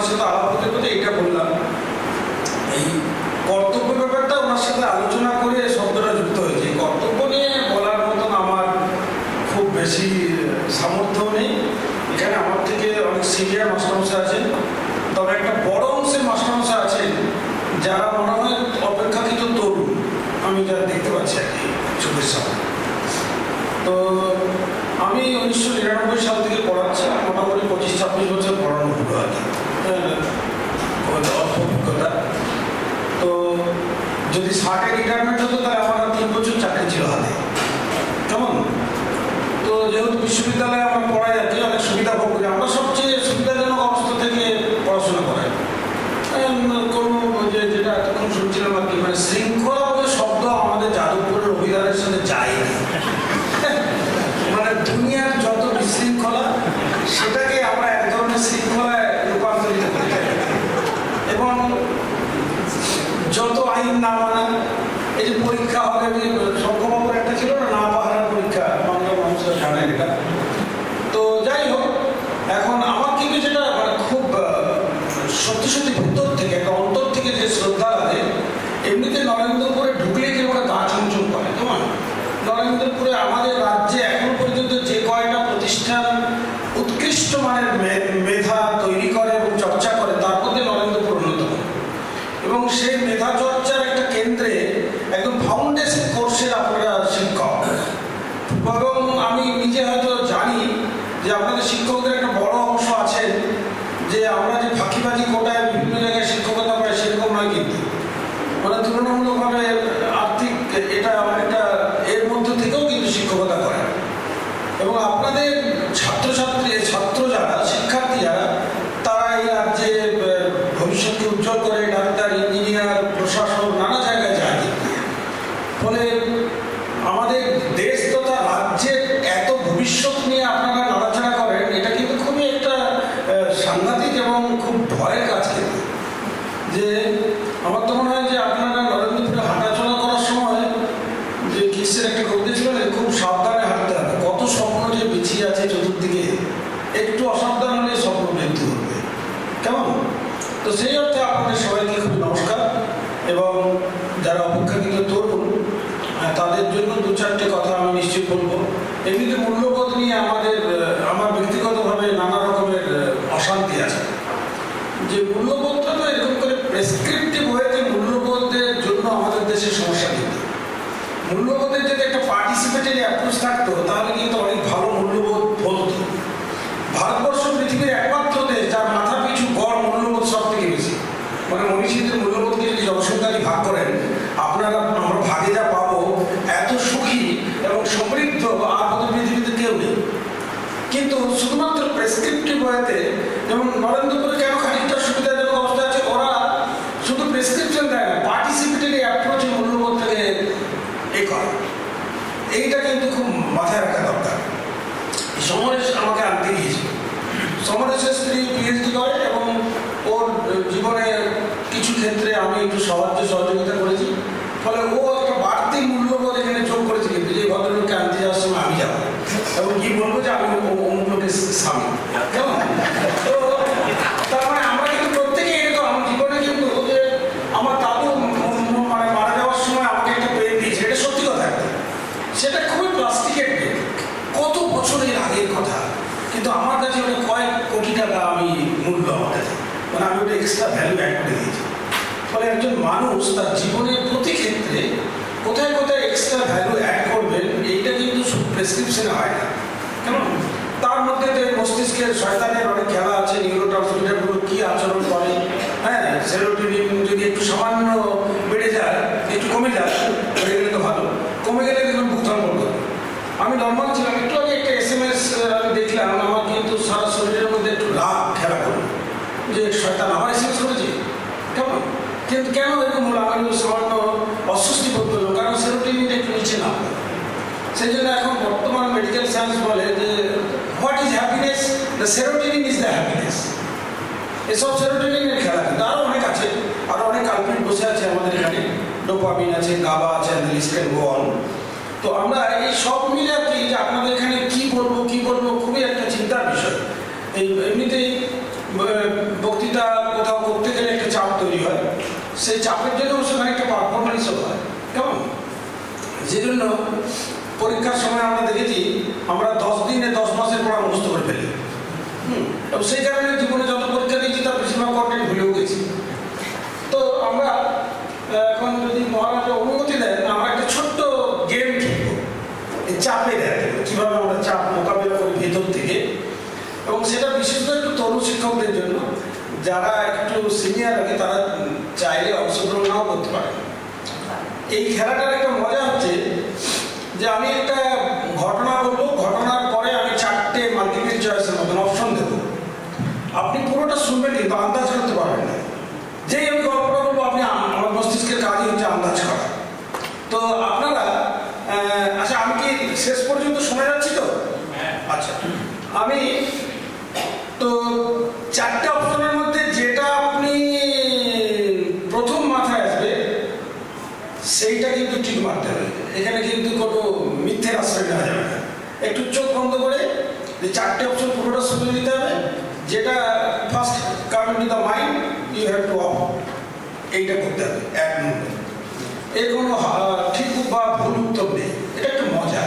সাথে আলাপ হতে হতে এটা বললাম, এই কর্তব্য ব্যাপারটা ওনার সাথে আলোচনা করে শব্দটা যুক্ত হয়েছে। কর্তব্য নিয়ে বলার মতন আমার খুব বেশি সামর্থ্য নেই। এখানে আমার থেকে অনেক সিনিয়র মাস্টারমশাই আছেন, তবে একটা বড় অংশের মাস্টারমশাই আছেন যারা মনে হয় অপেক্ষাকৃত তরুণ, আমি যা দেখতে পাচ্ছি আর কি চোখের সামনে। তো আমি 1999 সাল থেকে পড়াচ্ছি, মোটামুটি 25-26 বছর পড়ানো হলো আর কি, অভিজ্ঞতা। তো যদি 60-এ রিটায়ারমেন্ট হতো তাহলে আমার 3 বছর চাকরি ছিল হাতে, কেমন? তো যেহেতু বিশ্ববিদ্যালয়ে আমরা পড়াই আর কি, অনেক সুবিধা ভোগ করি। আমরা সবচেয়ে সুবিধাজনক অবস্থা থেকে পড়াশোনা করাই। কোনো যেটা এতক্ষণ শুনছিলাম আর কি, মানে শৃঙ্খলা বলে শব্দ আমাদের যাদবপুরের অভিধানের সাথে যায়নি। মানে দুনিয়ার যত বিশৃঙ্খলা সেটাকে আমরা এক ধরনের শৃঙ্খলায় রূপান্তরিত করি, এবং যত আইন না মানা, এই যে পরীক্ষা হবে, সংখ্যাবাবুর একটা ছিল না পাহাড়ের পরীক্ষা, বাংলা মানুষের জানেন এটা। তো যাই হোক, এখন আমার কিন্তু যেটা মানে খুব সত্যি সত্যি ভিতর থেকে, একটা অন্তর থেকে যে শ্রদ্ধা লাগে, এমনিতে নরেন্দ্রপুরে ঢুকলে কেউ একটা গা চুমচুম করে। তোমার নরেন্দ্রপুরে আমাদের রাজ্যে এখন পর্যন্ত যে কয়টা প্রতিষ্ঠান উৎকৃষ্ট মানের মেধা তৈরি করে এবং চর্চা করে, তার মধ্যে নরেন্দ্রপুর অন্যতম। এবং সেই মেধা চর্চার একটা কেন্দ্রে একদম ফাউন্ডেশন কোর্সের আপনারা শিক্ষক, এবং আমি নিজে হয়তো জানি যে আপনাদের শিক্ষকদের একটা বড় অংশ আছে যে আমরা যে ফাঁকিবাজি কোটায় বিভিন্ন জায়গায় শিক্ষকতা পাই সেরকম নয়, কিন্তু মানে তুলনামূলকভাবে আর্থিক এটা অনেকটা এর মধ্যে থেকেও কিন্তু শিক্ষকতা করে। এবং আপনাদের ছাত্র যারা শিক্ষার্থী যারা, তারা এই রাজ্যে ভবিষ্যৎকে উজ্জ্বল করে ডাক্তার, ইঞ্জিনিয়ার, প্রশাসন নানা জায়গায় যায়। ফলে আমাদের দেশ তথা রাজ্যের এত ভবিষ্যৎ নিয়ে আপনারা নাড়াচাড়া করেন, এটা কিন্তু খুবই একটা সাংঘাতিক এবং খুব ভয়ের কাজ। কিন্তু যে আমার তো মনে হয় যে আপনারা নরেন্দ্রপুরে হাঁটাচলা করার সময় যে কিসের একটা কবিতা ছিল না, খুব সাবধানে হাঁটতে হবে, কত স্বপ্ন যে বিছিয়ে আছে চতুর্দিকে, একটু অসাবধান হলে স্বপ্ন মৃত্যু হবে, কেমন? তো সেই অর্থে আপনাদের সবাইকে খুব নমস্কার। এবং যারা অপেক্ষাকৃত তরুণ তাদের জন্য 2-4টে কথা আমি নিশ্চয়ই বলবো। এমনিতে মূল্যবোধ নিয়ে আমার ব্যক্তিগতভাবে নানা রকমের অশান্তি আছে। যে মূল্যবোধটা তো এরকম করে প্রেসক্রিপটিভ হয়েছে, মূল্যবোধের জন্য আমাদের দেশে সমস্যা কিন্তু মূল্যবোধের যদি একটা পার্টিসিপেটরি অ্যাপ্রোচ থাকতো তাহলে কিন্তু অনেক ভালো মূল্যবোধ বলতো। ভারতবর্ষ পৃথিবীর একমাত্র দেশ যার মাথা পিছু গড় মূল্যবোধ সব থেকে বেশি। মানে মনীষীদের মূল্যবোধকে যদি জনসংখ্যাকে ভাগ করেন, আমরা ভাগে যা পাবো, এত সুখী এবং সমৃদ্ধ আর আমাদের পৃথিবীতে কেউ নেই। কিন্তু শুধুমাত্র প্রেসক্রিপটিভ ওয়েতে, যেমন নরেন্দ্রপুরে কেন খানিকটা সুবিধাজনক অবস্থা আছে, ওরা শুধু প্রেসক্রিপশন দেয় না, পার্টিসিপেটরি অ্যাপ্রোচে মূল্যবোধটাকে এ করে। এইটা কিন্তু খুব মাথায় রাখা দরকার। সমরেশ আমাকে আনতে গিয়েছিল। সমরেশের স্ত্রী পিএইচডি করে এবং ওর জীবনে কিছু ক্ষেত্রে আমি একটু সহযোগিতা করেছি। ফলে ও একটা বাড়তি মূল্যবোধ এখানে যোগ করেছে, কিন্তু যে ভদ্রলোককে আনতে যাওয়ার সময় আমি যাবো এবং কি বলবো যে আমি অমুক লোকের স্বামী, কেমন? তো তার মানে আমরা কিন্তু প্রত্যেকেই এরকম। আমার জীবনে কিন্তু যে আমার দাদু মানে মারা যাওয়ার সময় আমাকে একটা পেন দিয়েছে, এটা সত্যি কথা, সেটা খুবই প্লাস্টিকের পেন, কত বছরের আগের কথা, কিন্তু আমার কাছে ওটা কয়েক কোটি টাকা আমি মূল্য আমার কাছে, মানে আমি ওটা এক্সট্রা ভ্যালু অ্যাড করে দিয়েছি। ফলে একজন মানুষ তার জীবনের প্রতি ক্ষেত্রে কোথায় কোথায় এক্সট্রা ভ্যালু অ্যাড করবেন, এইটা কিন্তু প্রেসক্রিপশনে হয় না, কেমন? তার মধ্যে মস্তিষ্কের শয়তানের অনেক খেলা আছে, নিউরোট্রান্সমিটারগুলো কী আচরণ করে, হ্যাঁ, সেরোটোনিন যদি একটু সামান্য বেড়ে যায়, একটু কমে যায়, বেড়ে গেলে তো ভালো, কমে গেলে দেখুন ভূতম্বর করবে। আমি নর্মাল ছিলাম, একটু আগে একটা SMS আমি দেখলাম, আমার কিন্তু সারা শরীরের মধ্যে একটু রাগ খেলা করলো যে শয়তান আমার SMS করেছে, কেমন? কিন্তু কেন এরকম হলো, আমি সামান্য অস্বস্তি বোধ করলাম, কারণ সেরোটোনিনটা একটু নিচে না। সেই জন্য এখন বর্তমান মেডিকেল সায়েন্স বলে যে what is happiness, the serotonin is the happiness. এসব সেরোটোনিনের খেলা, কিন্তু আরও অনেক আছে, আরও অনেক কালপ্রিট বসে আছে আমাদের এখানে, ডোপামিন আছে, গাবা আছে, the list can go on. তো আমরা এই সব মিলে আর কি, যে আপনাদের এখানে কী বলবো খুবই একটা চিন্তার বিষয়। এই এমনিতেই বক্তৃতা আমরা দেখেছি আমরা 10 দিনে 10 মাসের পড়া মুখস্থ করে ফেলি। এবং সেই কারণে জীবনে যত পরীক্ষা দিয়েছি তার বেশিরভাগ কন্টেন্ট ভুলেও গেছি। তো আমরা এখন যদি মহারাজ অনুমতি দেন আমরা একটা ছোট্ট গেম খেলবো, চাপের কীভাবে আমরা চাপ মোকাবিলা করি ভেতর থেকে, এবং সেটা বিশেষত একটু তরুণ শিক্ষকদের জন্য। যারা একটু সিনিয়র আগে তারা চাইলে অংশগ্রহণ নাও করতে পারে। এই খেলাটার একটা মজা হচ্ছে যে আমি একটা ঘটনা বলবো, ঘটনার পরে আমি 4টে মাল্টিপল চয়েসের মতন অপশন দেবো। আপনি পুরোটা শুনবেন কিন্তু আন্দাজ করতে পারবেন না। যেই আমি গল্পটা বলবো আপনি, আমার মস্তিষ্কের কাজই হচ্ছে আন্দাজ করা। তো আপনারা আচ্ছা, আমি কি শেষ পর্যন্ত শোনা যাচ্ছি তো? আচ্ছা, আমি তো 4টে অপশনের মধ্যে যেটা আপনি প্রথম মাথায় আসবে সেইটা কিন্তু ঠিক মারতে হবে। এখানে কিন্তু কোনো মিথ্যের আশ্রয় নেওয়া যাবে না। একটু চোখ বন্ধ করে যে 4টে অপশন পুরোটা শুনে নিতে হবে। যেটা first come into the mind you have to off, এইটা করতে হবে 1 নম্বর। এর কোনো ঠিক বা ভুল উত্তর নেই। এটা একটা মজা।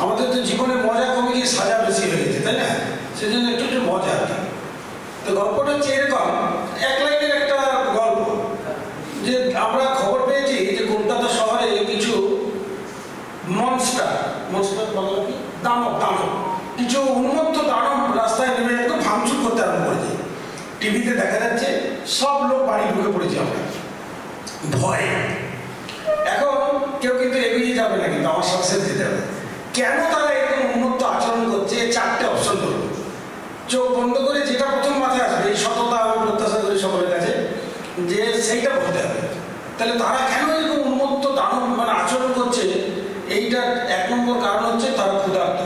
আমাদের তো জীবনে মজা কমে গিয়ে সাজা বেশি হয়ে গেছে, তাই না? সেজন্য একটু একটু মজা আর কি। তো গল্পটা হচ্ছে এরকম, 1 লাইনের একটা গল্প। যে আমরা খবর পেয়েছি যে কলকাতা শহরে কিছু মনস্টার বাংলা কি দানব কিছু উন্মত্ত দানব রাস্তায় নেমে একদম ভাঙচুর করতে আরম্ভ করেছে। টিভিতে দেখা যাচ্ছে, সব লোক বাড়ি ঢুকে পড়েছে আমরা ভয়ে। এখন কেউ কিন্তু এগিয়ে যাবে না, কিন্তু আমার সাকসেস দিতে হবে। কেন তারা এরকম উন্মত্ত আচরণ করছে 4টে অপশন ধরুন। চোখ বন্ধ করে যেটা প্রথম মাথায় আসবে, এই সততা আমি প্রত্যাশা করি সকলের কাছে যে সেইটা বলতে হবে। তাহলে তারা কেন এরকম উন্মত্ত দানব আচরণ করছে, এইটার 1 নম্বর কারণ হচ্ছে তারা ক্ষুধার্ত।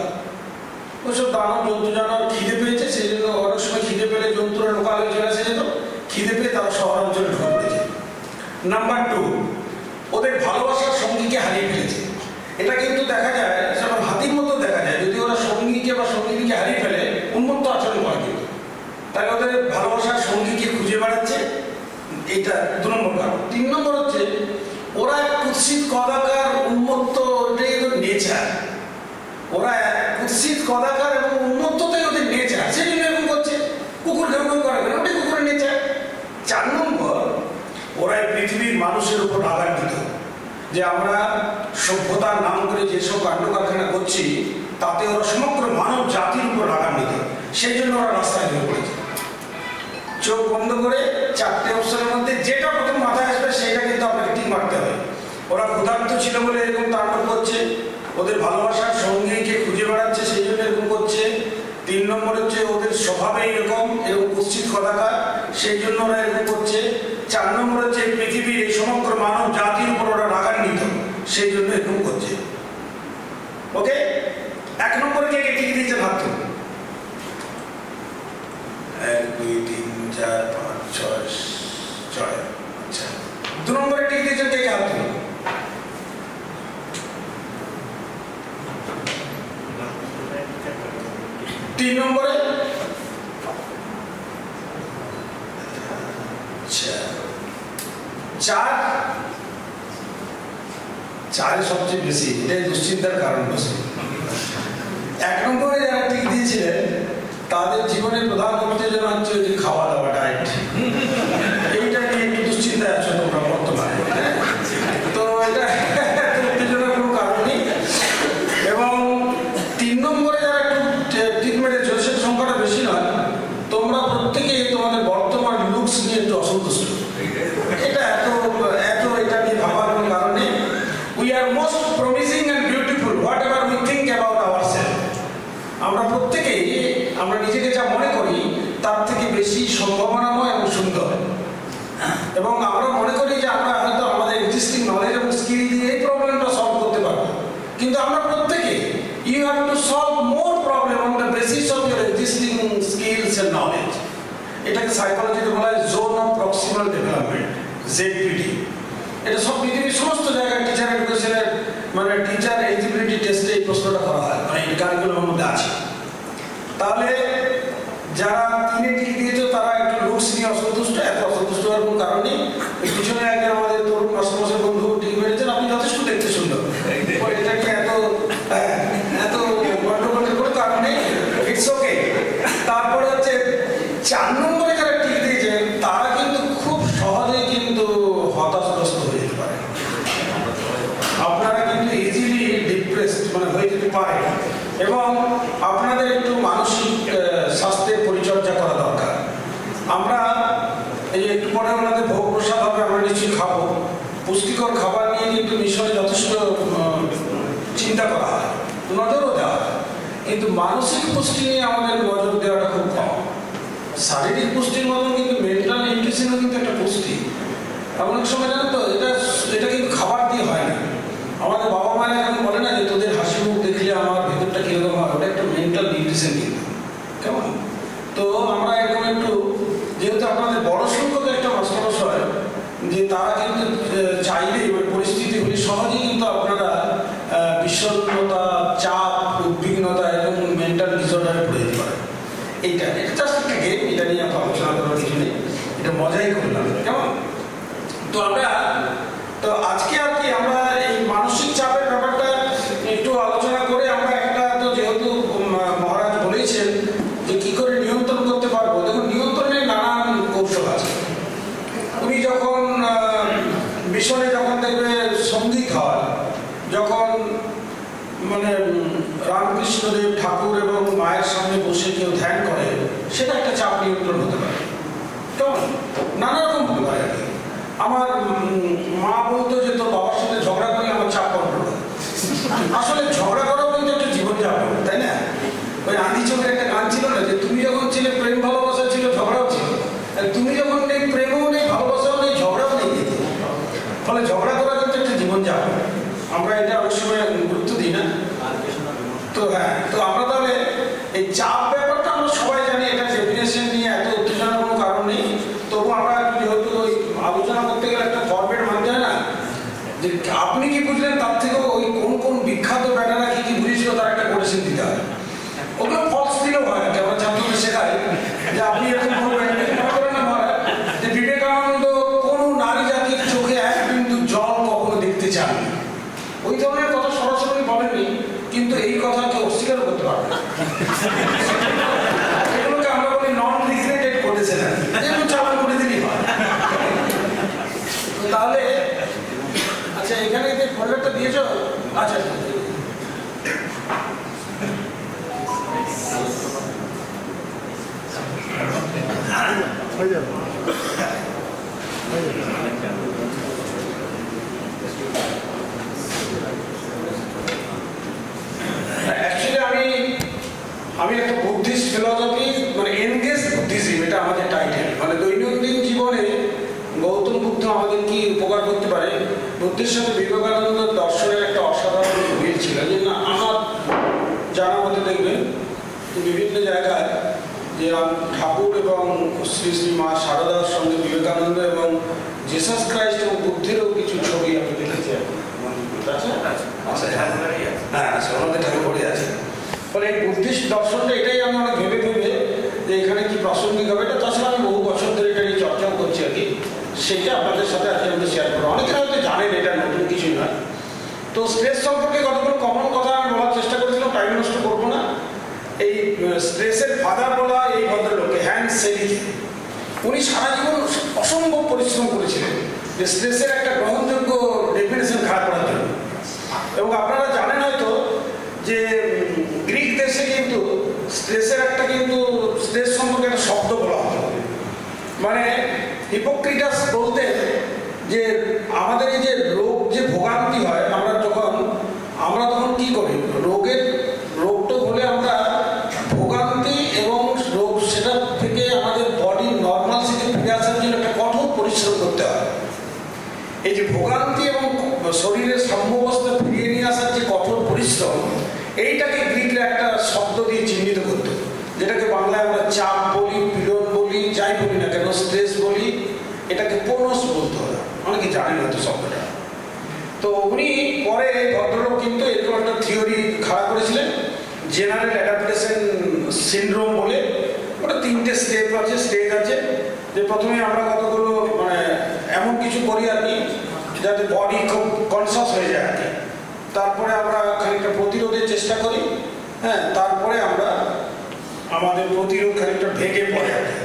ওইসব দানব জন্তু জানোয়ার খিদে পেয়েছে, সেই জন্য অনেক সময় খিদে পেলে জন্তুরা লোকালে চলে আসে যেত, খিদে পেয়ে তারা শহরাঞ্চলে ঢুকে পড়েছে। নাম্বার 2, ওদের ভালোবাসার সঙ্গীকে হারিয়ে ফেলেছে। এটা কিন্তু দেখা যায়, সেটা হাতির মতো দেখা যায়। যদি ওরা সঙ্গীকে বা সঙ্গীকে হারিয়ে ফেলে উন্মত্ত আচরণ করে কিন্তু, তাই ওদের ভালোবাসার সঙ্গীকে খুঁজে বেড়াচ্ছে। এইটা 2 নম্বর কারণ। 3 নম্বর হচ্ছে ওরা কুৎসিত কদাকার উন্মত্ত, এটাই ওদের নেচার। ওরা কুৎসিত কদাকার এবং উন্মত্ততাই ওদের নেচার, সেই জন্য এরকম করছে। কুকুর ঘেউ ঘেউ করে না, ওটাই কুকুরের নেচার। 4 নম্বর, ওরা পৃথিবীর মানুষের উপর রাগান্বিত যে আমরা সভ্যতার নাম করে যেসব কাণ্ড কারখানা করছি তাতে ওরা সমগ্র মানব জাতির উপর রাগান্বিত, সেই জন্য ওরা রাস্তায় বের পড়েছে। চোখ বন্ধ করে 4টে অপশনের মধ্যে যেটা প্রথম মাথায় আসবে সেটা কিন্তু আপনাকে ঠিক মারতে হবে। ওরা ক্ষুধার্ত ছিল বলে এরকম তাণ্ডব করছে, ওদের ভালোবাসার সঙ্গীকে খুঁজে বেড়াচ্ছে সেই জন্য এরকম করছে। 3 নম্বর হচ্ছে ওদের স্বভাবে এরকম কুৎসিত কদাকার, সেই জন্য ওরা এরকম করছে। 4 নম্বর হচ্ছে পৃথিবীর এই সমগ্র মানব জাতির উপর ওরা রাগান্বিত, সেই জন্য এরকম করছে। ওকে, 1 নম্বরে কে কে ঠিক দিয়েছে ভাবত? 1 2 3 4 5 6 6। আচ্ছা, 2 নম্বরে ঠিক দিয়েছেন কে কে হাত তুলুন। 3 নম্বরে 4 সবচেয়ে বেশি, এটাই দুশ্চিন্তার কারণ বেশি। 1 নম্বরে যারা ঠিক দিয়েছিলেন তাদের জীবনের প্রধান উত্তেজনা হচ্ছে যে খাওয়া দাওয়া, ডায়েট। এইটা নিয়ে একটু দুশ্চিন্তায় আছো তোমরা বর্তমানে। তো এটা উত্তেজনার কোনো কারণ নেই। এবং 3 নম্বরে যারা একটু ট্রিটমেন্টের জোশের সংখ্যাটা বেশি নয়, তোমরা প্রত্যেকেই তোমাদের বর্তমান লুকস নিয়ে একটু অসন্তুষ্ট। এটা এত এটা নিয়ে ভাবার কোনো কারণ নেই। We are most promising and beautiful what ever we think about ourself. আমরা প্রত্যেকেই আমরা নিজেকে যা মনে করি তার থেকে বেশি সম্ভাবনাময় এবং সুন্দর। এবং আমরা মনে করি যে আমরা হয়তো আমাদের এক্সিস্টিং নলেজ এবং স্কিল দিয়ে এই প্রবলেমটা সলভ করতে পারবো, কিন্তু আমরা প্রত্যেকে you have to solve more problem on the basis of your existing skills and knowledge. এটাকে সাইকোলজিতে বলা হয় zone of proximal development, ZPD। এটা সব পৃথিবীর সমস্ত জায়গায় টিচার এডুকেশনের টিচার এলিজিবিলিটি টেস্টে এই প্রশ্নটা করা হয়, এই কারিকুলামের মধ্যে আছে। তাহলে যারা 3-এ টিক দিয়েছো তারা একটু লুকস নিয়ে অসন্তুষ্ট। এত অসন্তুষ্ট হওয়ার কোনো কারণ নেই। পিছনে একজন আমাদের তরুণ মাস্টারমশাই বন্ধু টিক মেরেছেন, আপনি যথেষ্ট দেখতে সুন্দর। এটা কি এত এবং আপনাদের একটু মানসিক স্বাস্থ্যের পরিচর্যা করা দরকার। আমরা এই একটু পরে আমাদের ভোগ প্রসাদ হবে, আমরা নিশ্চয়ই খাবো। পুষ্টিকর খাবার নিয়ে কিন্তু মিশনে যথেষ্ট চিন্তা করা হয়, নজরও দেওয়া হয়, কিন্তু মানসিক পুষ্টি নিয়ে আমাদের নজর দেওয়াটা খুব কম। শারীরিক পুষ্টির মতন কিন্তু মেন্টাল নিউট্রিশনও কিন্তু একটা পুষ্টি। অনেক সময় জানেন তো এটা কিন্তু খাবার দিয়ে হয় না। আমাদের বাবা মায়েরা এখন বলে না যে তোদের হাসি মুখ দেখলে আমার ভেতরটা কিরকম হয়, ওটা একটা মেন্টাল নিউট্রিশন কিন্তু, কেমন? তো আমরা এরকম একটু, যেহেতু আপনাদের বড় সংখ্যক একটা মাস্টারমশাই, যে তারা কিন্তু চাইলে ওই পরিস্থিতিগুলি সহজেই কিন্তু আপনারা বিষণ্ণতা, চাপ, উদ্বিগ্নতা এবং মেন্টাল ডিসঅর্ডারে পড়ে যেতে পারে। এটা জাস্ট একটা গেম, এটা নিয়ে আমরা আলোচনা করার কিছু নেই, এটা মজাই করলাম, কেমন? তো আজকে আর কি আমরা এই মানসিক চাপের ব্যাপারটা একটু আলোচনা করে আমরা একটা, তো যেহেতু মহারাজ বলেছেন যে কি করে নিয়ন্ত্রণ করতে পারবো, দেখুন নিয়ন্ত্রণের নানান কৌশল আছে। উনি যখন মিশনে যখন দেখবে সঙ্গীত হয়, যখন মানে রামকৃষ্ণদেব ঠাকুর এবং মায়ের সামনে বসে কেউ ধ্যান করে, সেটা একটা চাপ নিয়ন্ত্রণ হতে পারে, কেমন? নানা রকম হতে পারে। আমার মা বলতো যে তোর বাবার সাথে ঝগড়া করলে আমার চাপ কন্ট্রোল হয়। আসলে ঝগড়া করাও কিন্তু একটা জীবনযাপন, তাই না? ওই আদি চোখের একটা গান ছিল না, যে তুমি যখন ছিলে প্রেম ভালোবাসা ছিল, ঝগড়াও ছিল, তুমি যখন নেই প্রেমও নেই, ভালোবাসাও নেই, ঝগড়াও নেই। ফলে ঝগড়া করা কিন্তু একটা জীবনযাপন, আমরা এটা অনেক সময় গুরুত্ব দিই না। তো হ্যাঁ, তো আমরা তাহলে এই চাপ ব্যাপারটা আমরা সবাই জানি, এটা ডেফিনেশন নিয়ে এত উত্তেজনার কোনো কারণ নেই। তবু আমরা যেহেতু ওই আলোচনা করতে গেলে একটা ফরম্যাট মানতে হয় না, যে আপনি কি বুঝলেন তার থেকেও ওই কোন কোন বিখ্যাত ব্যাটারা কি কি বুঝেছিল তার একটা কোটেশন দিতে হয়। ওগুলো ফলস দিলেও হয়, আমরা ছাত্রদের শেখাই যে আপনি এরকম বলবেন যে বিবেকানন্দ কোনো নারী জাতির চোখে এক বিন্দু জল কখনো দেখতে চান, ওই ধরনের কথা সরাসরি বলেননি, কিন্তু এই কথা কেউ অস্বীকার করতে পারবে না। এগুলোকে আমরা বলি নন রিগ্রেটেড কোটেশন, যেগুলো চালান করে দিলেই হয়। তাহলে আচ্ছা, এখানে যে ফোল্ডারটা দিয়েছ, আচ্ছা আমি একটা বুদ্ধিস্ট ফিলসফি, মানে এনগেজ বুদ্ধিজম, এটা আমাদের টাইটেল। মানে দৈনন্দিন জীবনে গৌতম বুদ্ধ আমাদের কি উপকার করতে পারে, বুদ্ধের সাথে বিবেকানন্দ দর্শনের একটা অসাধারণ মিল ছিল। যে না, আমার জানা মতে দেখবেন বিভিন্ন জায়গায় যে ঠাকুর এবং শ্রী শ্রী মা শারদার সঙ্গে বিবেকানন্দ এবং জিসাস ক্রাইস্ট এবং বুদ্ধেরও কিছু ছবি আমি দেখেছি। হ্যাঁ, আমাদের ঠাকুর পড়ে আছে। ফলে এই বুদ্ধিস্ট দর্শনটা, এটাই আমি অনেক ভেবে যে এখানে কি প্রাসঙ্গিক হবে। এটা তাছাড়া আমি বহু বছর ধরে এটা নিয়ে চর্চাও করছি আর কি, সেটা আপনাদের সাথে আজকে আমাদের শেয়ার করবো। অনেকের হয়তো জানেন, এটা নতুন কিছুই নয়। তো স্ট্রেস সম্পর্কে কতগুলো কমন কথা আমি বলার চেষ্টা করেছিলাম, টাইম নষ্ট করবো না। এই স্ট্রেসের ফাদার বলা এই ভদ্রলোককে, হ্যান্স সেলিকে, উনি সারা জীবন অসম্ভব পরিশ্রম করেছিলেন যে স্ট্রেসের একটা গ্রহণযোগ্য ডেফিনেশন খাড়া করার জন্য। এবং আপনারা জানেন হয়তো যে গ্রিক দেশে কিন্তু স্ট্রেসের একটা কিন্তু স্ট্রেস সম্পর্কে একটা শব্দ বলা হতো। মানে হিপোক্রেটাস বলতেন যে আমাদের এই যে রোগ, যে ভোগান্তি হয়, আমরা তখন কি করি, রোগটা হলে আমরা ভোগান্তি এবং রোগ, সেটা থেকে আমাদের বডি নর্মাল স্থিতি ফিরে আসার জন্য একটা কঠোর পরিশ্রম করতে হয়। এই যে ভোগান্তি এবং শরীরের সাম্যাবস্থা ফিরিয়ে নিয়ে আসার যে কঠোর পরিশ্রম, এইটাকে গ্রিকরা একটা শব্দ দিয়ে চিহ্নিত করত, যেটাকে বাংলায় আমরা চাপ বলি, পীড়ন বলি, যাই বলি না কেন, স্ট্রেস বলি, এটাকে পোনস বলতে হয়। অনেকে জানেন হয়তো শব্দটা। তো উনি পরে ভদ্রলোক কিন্তু এরকম একটা থিওরি খাড়া করেছিলেন, জেনারেল অ্যাডাপ্টেশন সিনড্রোম বলে। ওটা 3টে স্টেজ আছে। যে প্রথমে আমরা কতগুলো মানে এমন কিছু করি আর কি যাতে বডি খুব কনসাস হয়ে যায় আর কি। তারপরে আমরা খানিকটা প্রতিরোধের চেষ্টা করি, হ্যাঁ, তারপরে আমরা আমাদের প্রতিরোধ খানিকটা ভেঙে পড়ে আর কি,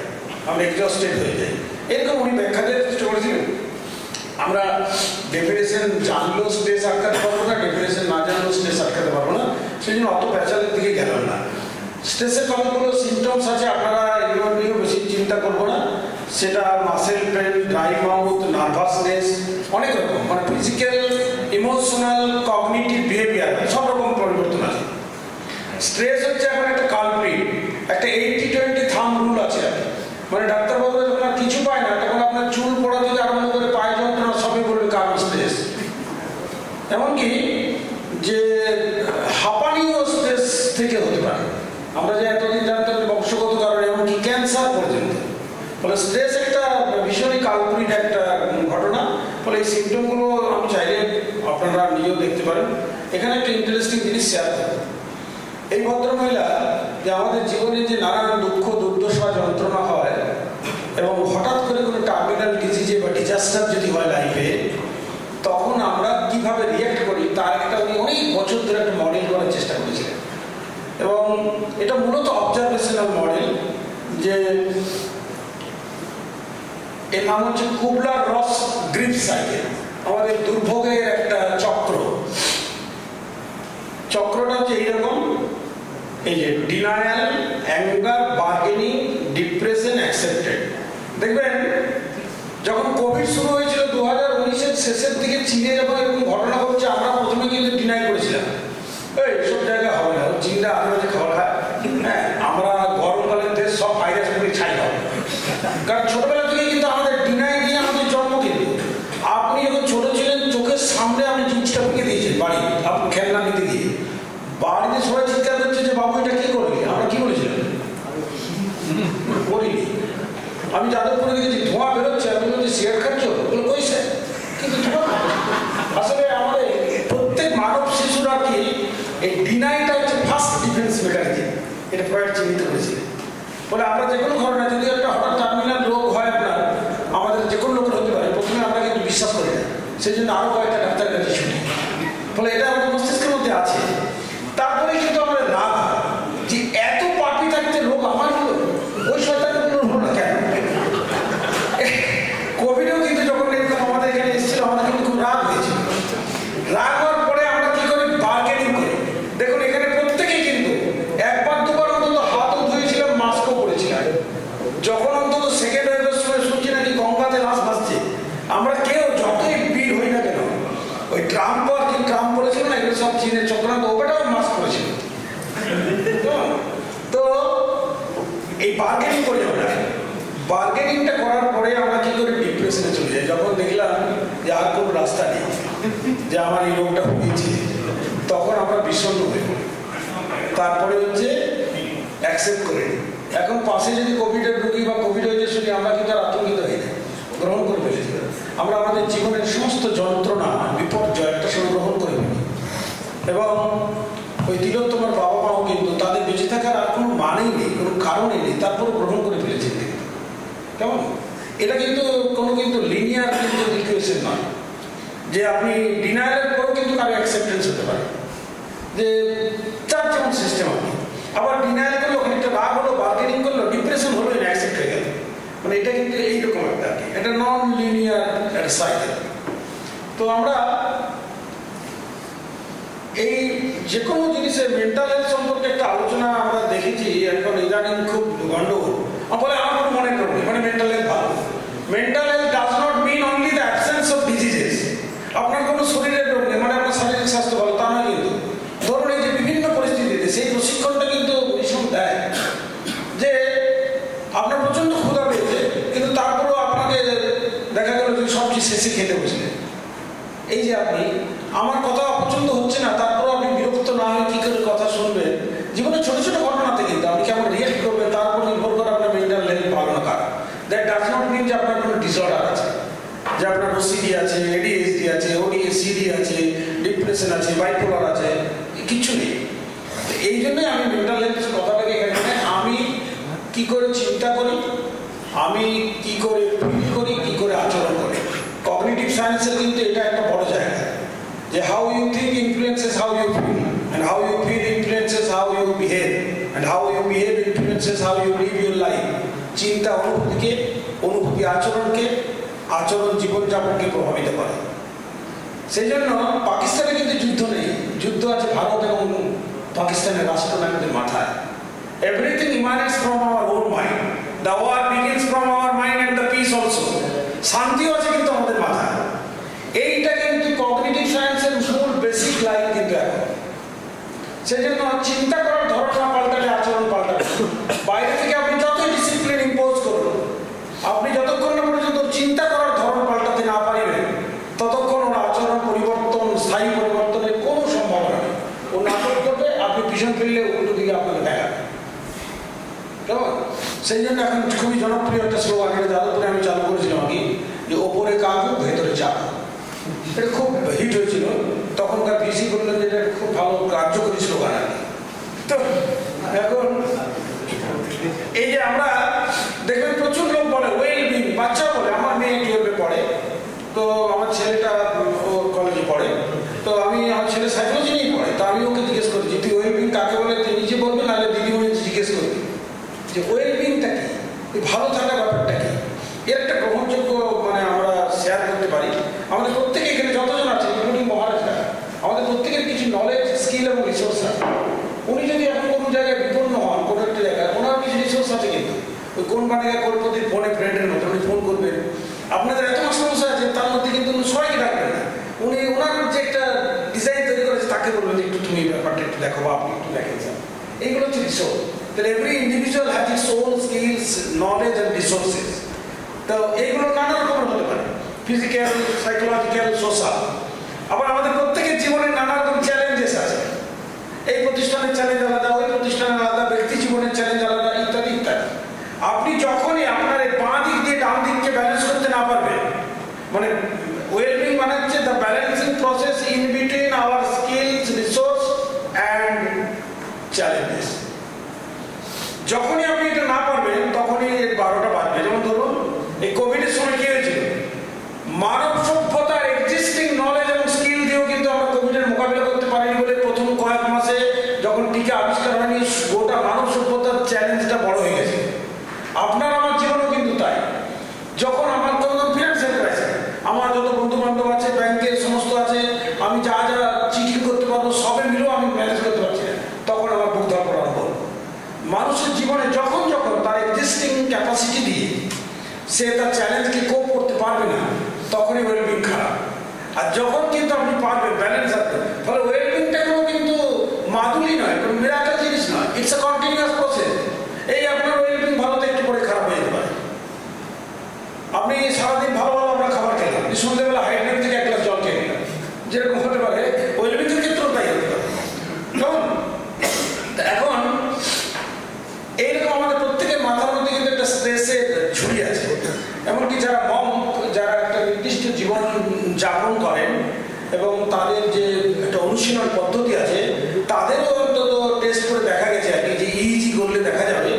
আমরা এক্সস্টেড হয়ে যাই। এরকম উনি ব্যাখ্যা দিতে চেষ্টা করেছিলেন। আমরা ডেফিনেশন জানলেও স্ট্রেস আটকাতে পারবো না, ডেফিনেশন না জানলেও স্ট্রেস আটকাতে পারবো না, সেই জন্য অত প্যাচালের দিকে গেলাম না। স্ট্রেসের কতগুলো সিমটমস আছে, আপনারা এগুলো নিয়েও বেশি চিন্তা করবো না। সেটা muscle pen, dry mouth, nervousness, অনেক রকম, মানে ফিজিক্যাল, ইমোশনাল, কগনিটিভ, বিহেভিয়ার, সব রকম পরিবর্তন আছে। স্ট্রেস হচ্ছে এখন একটা কালপ্রিট, একটা 80-20 থাম্ব রুল আছে। মানে ডাক্তারবাবুরা যখন আর কিছু পায় না, তখন আপনার চুল পড়া থেকে আরম্ভ করে পায়ে যন্ত্রণা সবই বলবে কারণ স্ট্রেস। এমনকি যে হাঁপানিও স্ট্রেস থেকে হতে পারে। আমরা যে এতদিন জানতাম বংশগত কারণে, এমনকি ক্যান্সার পর্যন্ত। ফলে স্ট্রেস একটা ভীষণই কাল্পনিক একটা ঘটনা। ফলে এই সিমটমগুলো আমি চাইলে আপনারা নিজেও দেখতে পারেন। এখানে একটা ইন্টারেস্টিং জিনিস শেয়ার করব। এই ভদ্রমহিলা যে আমাদের জীবনে যে নানান দুঃখ দুর্দশা যন্ত্রণা হয়, এবং হঠাৎ করে কোনো টার্মিনাল ডিজিজে বা ডিজাস্টার যদি হয় লাইফে, তখন আমরা কিভাবে রিয়াক্ট করি তার একটা উনি অনেক বছর ধরে একটা মডেল করার চেষ্টা করেছিলেন। এবং এটা মূলত অবজারভেশনাল মডেল, যে এর নাম হচ্ছে কুবলার-রস গ্রিফ সাইকেল। আমাদের দুর্ভোগের একটা চক্র। চক্রটা হচ্ছে এইরকম, এই যে denial, anger, bargaining, depression, accepted. দেখবেন যখন কোভিড শুরু হয়েছিল 2019-এর শেষের দিকে চীনে যখন এরকম ঘটনা ঘটছে, আমরা প্রথমে কিন্তু ডিনাই করেছিলাম, এই সব জায়গায় হবে না, চীনরা আজে খাওয়া খায়, হ্যাঁ আমরা গরমকালের দেশ, সব ভাইরাস করে ছাই হবে। কারণ ছোটবেলা থেকে কিন্তু আমাদের ডিনাই দিয়ে আমাদের জন্ম। কিন্তু আপনি যখন ছোট ছিলেন, চোখের সামনে আপনি জিনিসটা ভেঙে দিয়েছেন বাড়ি, আপনি খেলনা নিতে দিয়ে বাড়িতে সবাই চিৎকার করছে যে বাবু এটা কি করবি, আমরা কি বলেছিলাম? করিনি। আমি যাদবপুরে গেছি, ধোঁয়া বেরোচ্ছে, আমি বলছি সিগারেট খাচ্ছ, বলে কই স্যার, কিন্তু আসলে আমাদের প্রত্যেক মানব শিশুরা কি এই ডিনাইটা হচ্ছে ফার্স্ট ডিফেন্স মেকানিজম, এটা ফ্রয়েড চিহ্নিত করেছিলেন। বলে আমরা যে কোনো ঘটনা, যদি একটা হঠাৎ টার্মিনাল রোগ হয় আপনার, আমাদের যে কোনো লোকের হতে পারে, প্রথমে আমরা কিন্তু বিশ্বাস করি না, সেই জন্য আরো কয়েকটা ডাক্তারের কাছে ছুটি। ফলে এটা আমাদের মস্তিষ্কের মধ্যে আছে। তারপরে কিন্তু আমাদের রাগ যে এত পাপি থাকতে রোগ আমার হলো, ওই শয়তানগুলোর হলো না কেন? কোভিডেও কিন্তু যখন এরকম আমাদের এখানে এসেছিল, আমাদের কিন্তু খুব রাগ হয়েছিল। রাগ হওয়ার পরে আমরা কি করি? বার্গেনিং করি। দেখুন এখানে প্রত্যেকেই কিন্তু একবার দুবার অন্তত হাতও ধুয়েছিলাম, মাস্কও পরেছিলাম। যখন অন্তত সেকেন্ড ওয়েভের সময় শুনছি নাকি গঙ্গাতে লাশ ভাসছে, আমরা কেউ যতই ভিড় হই না কেন, ওই ট্রাম্প আর কি ট্রাম্প বলেছিল না, এগুলো সব চীনের চক্রান্ত, ওটাও মাস্ক করেছিল। তো এই বার্গেনিং করি আমরা। বার্গেনিংটা করার পরে আমরা কি করে ডিপ্রেশনে চলে যাই, যখন দেখলাম যে আর কোনো রাস্তা নেই, যে আমার এই রোগটা হয়েছে, তখন আমরা বিষণ্ণ হয়ে পড়ি। তারপরে হচ্ছে অ্যাকসেপ্ট করে নিই। এখন পাশে যদি কোভিডের রোগী বা কোভিড হয়েছে শুনি, আমরা কিন্তু আর আতঙ্কিত হই না, গ্রহণ করে ফেলেছি। আমরা আমাদের জীবনের সমস্ত যন্ত্রণা, বিপর্যয় একটা সময় গ্রহণ করে ফেলি। এবং ওই তিলোত্তমার বাবা মাও কিন্তু তাদের বেঁচে থাকার আর কোনো মানেই নেই, কোনো কারণই নেই, তারপরে গ্রহণ করে ফেলেছেন। কেমন? এটা কিন্তু কোনো কিন্তু লিনিয়ার কিন্তু ইকুয়েশন নয়, যে আপনি ডিনায়ালের পরেও কিন্তু কারো অ্যাকসেপ্টেন্স হতে পারে, যে চার যেমন সিস্টেম আপনি আবার ডিনায়াল করলো, ওখানে একটা রাগ হলো, বার্গেনিং করলো, ডিপ্রেশন হলো, অ্যাকসেপ্ট হয়ে গেল। মানে এটা কিন্তু এইরকম একটা এটা নন লিনিয়ার একটা সাইকেল। তো আমরা এই যে কোনো জিনিসের মেন্টাল হেলথ সম্পর্কে একটা আলোচনা আমরা দেখেছি এখন ইদানিং খুব গন্ডগোল। বলে আমার কোনো মনে করবে মানে মেন্টাল হেলথ ভালো। Mental health does not mean only the absence of diseases. আপনার কোনো শরীরের রোগ নেই মানে আপনার শারীরিক স্বাস্থ্য ভালো তা নয়। কিন্তু ধরুন এই যে বিভিন্ন পরিস্থিতিতে সেই প্রশিক্ষণটা কিন্তু ভীষণ দেয়, যে আপনার প্রচন্ড ক্ষুধা পেয়েছে কিন্তু তারপরেও আপনাকে দেখা গেল যে সবজি শেষে খেতে বসলেন। এই যে আপনি আমার কথা অপছন্দ হচ্ছে না, তারপরেও আপনি বিরক্ত না হয়ে কী করে কথা শুনবেন, জীবনের ছোটো ছোটো ঘটনাতে কিন্তু আপনি কেমন রিয়েক্ট করবেন তার উপর নির্ভর করে আপনার মেন্টাল হেলথ ভালো না খারাপ। দ্যাট ডাজ নট মিন যে আপনার কোনো ডিসঅর্ডার আছে, যে আপনার ওসিডি আছে, এডিএইচডি আছে, ওডিএসিডি আছে, ডিপ্রেশন আছে, বাইপোলার আছে, কিচ্ছু নেই। এই জন্যই আমি মেন্টাল হেলথের কথাটাকে এখানে আমি কী করে চিন্তা করি, আমি কী করে ফিল করি, কী করে আচরণ করি। কগনিটিভ সায়েন্সের কিন্তু এটা একটা বড় জায়গা, যে how you think influences how you feel, and how you feel influences how you behave, and how you behave influences how you live your life. চিন্তা অনুভূতিকে, অনুভূতি আচরণকে আচরণ, জীবনযাপনকে প্রভাবিত করে। সেই জন্য পাকিস্তানে কিন্তু যুদ্ধ নেই, যুদ্ধ আছে ভারত এবং পাকিস্তানের রাষ্ট্রনায়কদের মাথায়। Everything emanates from our own mind, the war begins from our mind and the peace also. শান্তিও আছে কিন্তু আমাদের মাথায়। এইটা কিন্তু কগনিটিভ সায়েন্সের মূল বেসিক লাইন কিন্তু এখন। সেই জন্য চিন্তা করার ধরন না পাল্টালে আচরণ পাল্টাবে। বাইরে থেকে আপনি যতই ডিসিপ্লিন ইম্পোজ করুন, আপনি যতক্ষণ না পর্যন্ত চিন্তা করার ধরন পাল্টাতে না পারবেন, ততক্ষণ ওর আচরণ পরিবর্তন, স্থায়ী পরিবর্তনের কোনো সম্ভাবনা নেই। ও নাটক করবে, আপনি পিছন ফিরলে উল্টো দিকে আপনাকে দেখাবে। কেমন? সেই জন্য এখন খুবই জনপ্রিয় একটা স্লোগান, এটা যাদবপুরে আমি চালু করেছিলাম আগে, যে ওপরে কাকু ভেতরে চা। এটা খুব হিট হয়েছিল, তখনকার ভিসি বললেন যে এটা খুব ভালো কার্যকরী স্লোগান আর কি। তো এখন এই যে আমরা দেখবেন প্রচুর লোক বলে ওয়েল বিং, বাচ্চা বলে, আমার মেয়ে 12-এ পড়ে, তো আমার ছেলেটা ও কলেজে পড়ে, তো আমি আমার ছেলে সাইকোলজি নিয়েই পড়ে, তো আমি ওকে জিজ্ঞেস করেছি তুই ওয়েল বিং কাকে বলে, তুই নিজে বলবি নাহলে দিদিমণি জিজ্ঞেস করবি যে ওয়েল বিংটা কি, এই ভালো থাকার ব্যাপারটা কি। এর একটা গ্রহণযোগ্য মানে আমরা শেয়ার করতে পারি। আমাদের প্রত্যেকে এখানে যতজন আছে, ইনক্লুডিং মহারাজরা, আমাদের প্রত্যেকের কিছু নলেজ, স্কিল এবং রিসোর্স আছে। উনি যদি এখন কোনো জায়গায় বিপন্ন হন, কোনো একটা জায়গায়, ওনার কিছু রিসোর্স আছে কিন্তু ওই কোন বানিয়ে কোরপতির ফোনে ফ্রেন্ডের মতো উনি ফোন করবেন, আপনাদের এত সমস্যা আছে, তার মধ্যে কিন্তু উনি সবাইকে ডাকবেন না, উনি ওনার যে একটা ডিজাইন তৈরি করেছে তাকে বলবেন যে একটু তুমি ব্যাপারটা একটু দেখো বা আপনি একটু দেখেন। এইগুলো হচ্ছে রিসোর্স। তাহলে every individual has its own skills, knowledge and resources. তো এইগুলো নানা রকমের হতে পারে, ফিজিক্যাল, সাইকোলজিক্যাল, সোশ্যাল। আবার আমাদের প্রত্যেকের জীবনে নানা রকম চ্যালেঞ্জেস আছে। এই প্রতিষ্ঠানের চ্যালেঞ্জ আলাদা, ওই প্রতিষ্ঠানের আলাদা, ব্যক্তি জীবনের চ্যালেঞ্জ আলাদা, ইত্যাদি ইত্যাদি। আপনি যখনই আপনার এই বাঁ দিক দিয়ে ডান দিককে ব্যালেন্স করতে না পারবেন, মানে ওয়েলবিং মানে হচ্ছে the balancing process in between hour skills, resource and challenges. যখনই আপনি এটা না পারবেন তখনই 12টা বাজবে। যেমন ধরুন এই কোভিডের সময় কি হয়েছিল, মানব সভ্যতার এক্সিস্টিং নলেজ এবং স্কিল দিয়েও কিন্তু আমরা কোভিডের মোকাবিলা করতে পারিনি বলে প্রথম কয়েক মাসে যখন টিকা আবিষ্কার হয়নি, গোটা মানব সভ্যতার চ্যালেঞ্জটা বড় হয়ে গেছে। আপনার আমার জীবনেও কিন্তু তাই। যখন আমার কোনো ফিনান্সিয়াল ক্রাইসিস, আমার যত বন্ধু বান্ধব আছে, ব্যাংকের সমস্ত আছে, আমি যা যা চিঠি করতে পারবো সবে মিলেও আমি ম্যানেজ করতে পারছি না, তখন আমার বুক ধরপড় আরম্ভ হলো। মানুষের জীবনে যখন যখন তার এক্সিস্টিং ক্যাপাসিটি দিয়ে সে তার চ্যালেঞ্জকে কোপ করতে পারবে না, তখনই ওয়েলবিং খারাপ। আর যখন কিন্তু আপনি পারবেন, ব্যালেন্স আসবে, ফলে ওয়েলবিংটা কোনো কিন্তু মাদুলি নয়, কোনো মিরাকেল জিনিস নয়, ইটস এ কন্টিনিউয়াস প্রসেস। এই আপনার ওয়েলবিং ভালোতে একটু পরে খারাপ হয়ে যেতে পারে। আপনি সারাদিন ভালো ভালো আমরা খাবার খেলাম, সন্ধ্যেবেলা হাইড্রেট থেকে 1 গ্লাস জল খেয়ে নিলাম, যেরকম হতে পারে ওয়েলবিংয়ের ক্ষেত্রেও তাই হতে পারে। কেমন? এখন এইরকম আমাদের প্রত্যেকের মাথার মধ্যে কিন্তু একটা স্ট্রেসের ঝুড়ি আছে। এমনকি যারা যারা একটা নির্দিষ্ট জীবন যাপন করেন এবং তাদের যে একটা অনুশীলন পদ্ধতি আছে, তাদেরও অন্তত টেস্ট করে দেখা গেছে আর কি, যে ইজি করলে দেখা যাবে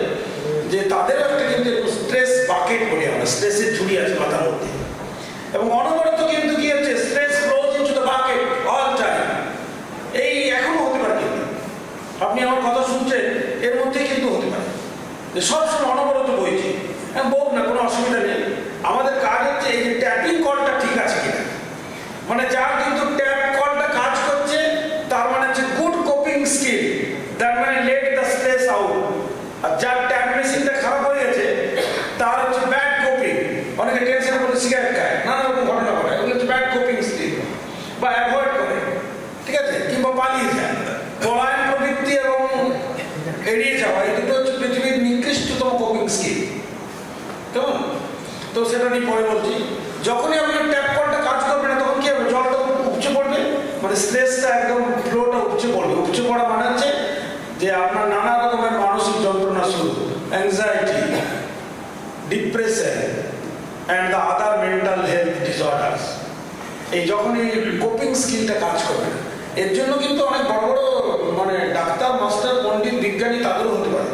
যে তাদেরও একটা কিন্তু স্ট্রেস বাকেট বলি আমরা, স্ট্রেসের ঝুড়ি আছে মাথার মধ্যে। এবং অনবরত কিন্তু কি হচ্ছে, stress flows into the bucket all time. এই এখনো হতে পারে, কিন্তু আপনি আমার কথা শুনছেন, এর মধ্যেই কিন্তু হতে পারে যে সবসময় অনবরত বইছে। বল না, কোনো অসুবিধা নেই। আমাদের কাজ হচ্ছে এই যে ট্যাপিং কলটা ঠিক আছে কিনা, মানে যার কিন্তু ট্যাপ কলটা কাজ করছে তার মানে হচ্ছে গুড কোপিং স্কিল, তার মানে লেট দ্য স্ট্রেস আউট। আর যার ট্যাপ মেশিনটা খারাপ হয়ে গেছে তার হচ্ছে ব্যাড কোপিং, অনেকে টেনশন করে সিগারেট খায়, নানা রকম ঘটনা ঘটে, এগুলো হচ্ছে ব্যাড কোপিং স্কিল, বা অ্যাভয়েড করে, ঠিক আছে, কিংবা পালিয়ে যায়। পলায়ন প্রবৃত্তি এবং এড়িয়ে যাওয়া, এই দুটো হচ্ছে পৃথিবীর নিকৃষ্টতম কোপিং স্কিল। কেমন? তো সেটা নিয়ে পরে বলছি। যখনই আপনার ট্যাপ কলটা কাজ করবে না, তখন কি হবে, জলটা উপচে পড়বে, মানে স্ট্রেসটা একদম ফ্লোটা উপচে পড়বে। উপচে পড়া মানে হচ্ছে যে আপনার নানা রকমের মানসিক যন্ত্রণা শুরু, anxiety, depression and the other mental health disorders. এই যখন এই কোপিং স্কিলটা কাজ করবে, এর জন্য কিন্তু অনেক বড় বড় মানে ডাক্তার, মাস্টার, পণ্ডিত, বিজ্ঞানী তাদেরও হতে পারে।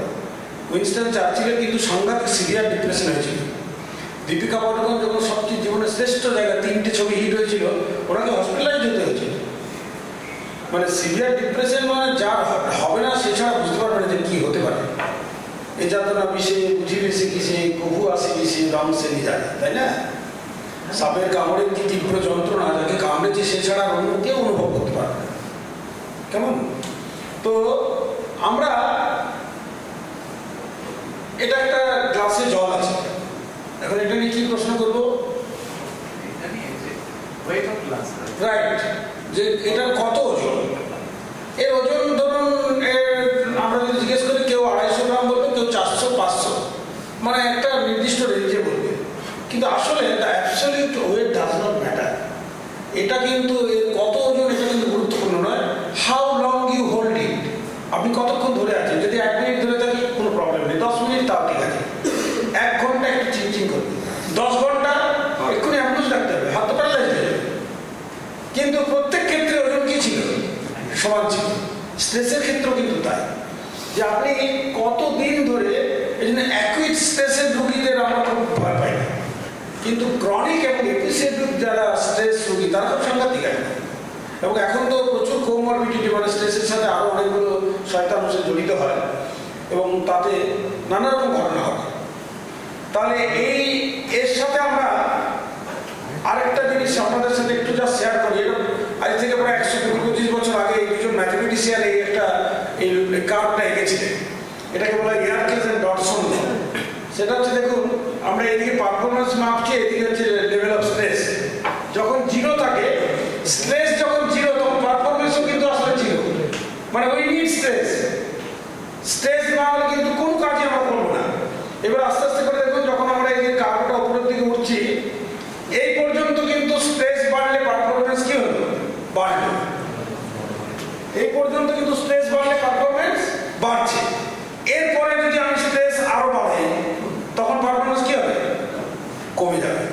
উইনস্টন চার্চিলের কিন্তু সাংঘাতিক সিভিয়ার ডিপ্রেশন হয়েছিল। দীপিকা পাডুকোন যখন সবচেয়ে জীবনের শ্রেষ্ঠ জায়গায় 3টে ছবি হিট হয়েছিল, ওনাকে হসপিটালাইজ হতে হয়েছিল। মানে সিভিয়ার ডিপ্রেশন মানে যার হবে না সে ছাড়া বুঝতে পারবে না যে কি হতে পারে। এ যাতনা বিষে বুঝিবে সে কিসে, কভু আসে কিসে, রং সে নিজানে, তাই না? সাপের কামড়ের কি তীব্র যন্ত্রণা, যাকে কামড়েছে সে ছাড়া অন্য কেউ অনুভব করতে পারবে না। কেমন? তো আমরা, এটা একটা গ্লাসে জল আছে, এখন এটা নিয়ে কি প্রশ্ন করবো? রাইট, যে এটার কত ওজন? এর ওজন ধরুন আমরা যদি জিজ্ঞেস করি, কেউ 250 গ্রাম বলবে, কেউ 400, 500, মানে একটা নির্দিষ্ট রেঞ্জে বলবে। কিন্তু আসলে the absolute weight does not matter. এটা কিন্তু এর কত ওজন এটা কিন্তু গুরুত্বপূর্ণ নয়, how long you hold it, আপনি কতক্ষণ ধরে আছেন। যদি 1 মিনিট ধরে থাকি কোনো প্রবলেম নেই, 10 মিনিট তাও ঠিক আছে, 1 ঘন্টা একটু চিনচিন করবে, 10 ঘন্টা এক্ষুনি অ্যাম্বুলেন্স ডাকতে হবে, হাত তো প্যারালাইজ হয়ে যাবে। কিন্তু প্রত্যেক ক্ষেত্রে ওজন কি ছিল? সমান ছিল। স্ট্রেসের ক্ষেত্রেও কিন্তু তাই, যে আপনি কতদিন ধরে, এই জন্য অ্যাকুইট স্ট্রেসের রোগীদের আমরা খুব ভয় পাই না, কিন্তু ক্রনিক এবং এপিসোডিক যারা স্ট্রেস রোগী তারা খুব সাংঘাতিক আছে। এবং এখন তো প্রচুর কোমরবিডিটি, মানে স্ট্রেসের সাথে আরও অনেকগুলো শয়তানুষে জড়িত হয় এবং তাতে নানা রকম ঘটনা হয়। তাহলে এর সাথে আমরা আরেকটা জিনিস আপনাদের সাথে একটু যা শেয়ার করি, এটা আজ থেকে প্রায় 125 বছর আগে এই দুজন ম্যাথমেটিশিয়ান এই কার্ভটা এঁকেছিলেন, এটাকে বলা হয় ইয়ারকেস এন্ড ডটসন। সেটা হচ্ছে, দেখুন আমরা এদিকে পারফরমেন্স মাপছি, এদিকে হচ্ছে লেভেল অফ স্ট্রেস। যখন 0 থাকে, স্ট্রেস যখন 0, তখন পারফরমেন্সও কিন্তু আসলে 0, মানে উই নিড স্ট্রেস। স্ট্রেস না হলে কিন্তু কোন কাজই আমরা করবো না। এবার আস্তে আস্তে করে দেখুন, যখন আমরা এই যে কার্ভটা উপরের দিকে উঠছি, এই পর্যন্ত কিন্তু স্ট্রেস বাড়লে পারফরমেন্স কি হলো? বাড়লো। এই পর্যন্ত কিন্তু স্ট্রেস বাড়লে পারফরমেন্স বাড়ছে। এরপরে যদি আমি স্ট্রেস আরো বাড়াই, তখন পারফরমেন্স কি হবে? কমে যাবে।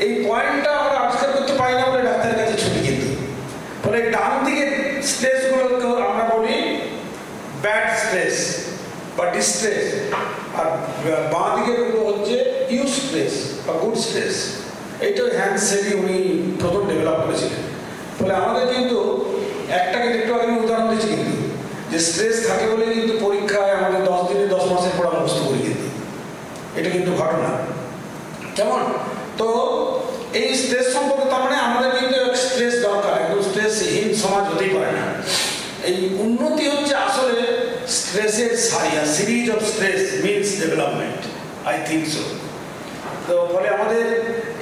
এই পয়েন্টটা আমরা আবিষ্কার করতে পারি না বলে ডাক্তারের কাছে ছুটি। কিন্তু ফলে ডান দিকে স্ট্রেসগুলোকে আমরা বলি ব্যাড স্ট্রেস বা ডিস্ট্রেস, আর বাঁ দিকে হচ্ছে ইউ স্ট্রেস বা গুড স্ট্রেস। এইটা হ্যান্ডসেলি উনি প্রথম ডেভেলপ করেছিলেন। ফলে আমাদের কিন্তু একটাকে একটু আগে আমি উদাহরণ দিচ্ছি, কিন্তু যে স্ট্রেস থাকে বলে কিন্তু পরীক্ষায় আমাদের 10 দিনে 10 মাসের পড়া মুখস্থ করি, কিন্তু এটা কিন্তু ঘটনা। কেমন? তো এই স্ট্রেস সম্পর্কে, তার মানে আমাদের কিন্তু স্ট্রেস দরকার, একদম স্ট্রেসহীন সমাজ হতেই পারে না। এই উন্নতি হচ্ছে আসলে স্ট্রেসের series of stress means development, I think so. তো ফলে আমাদের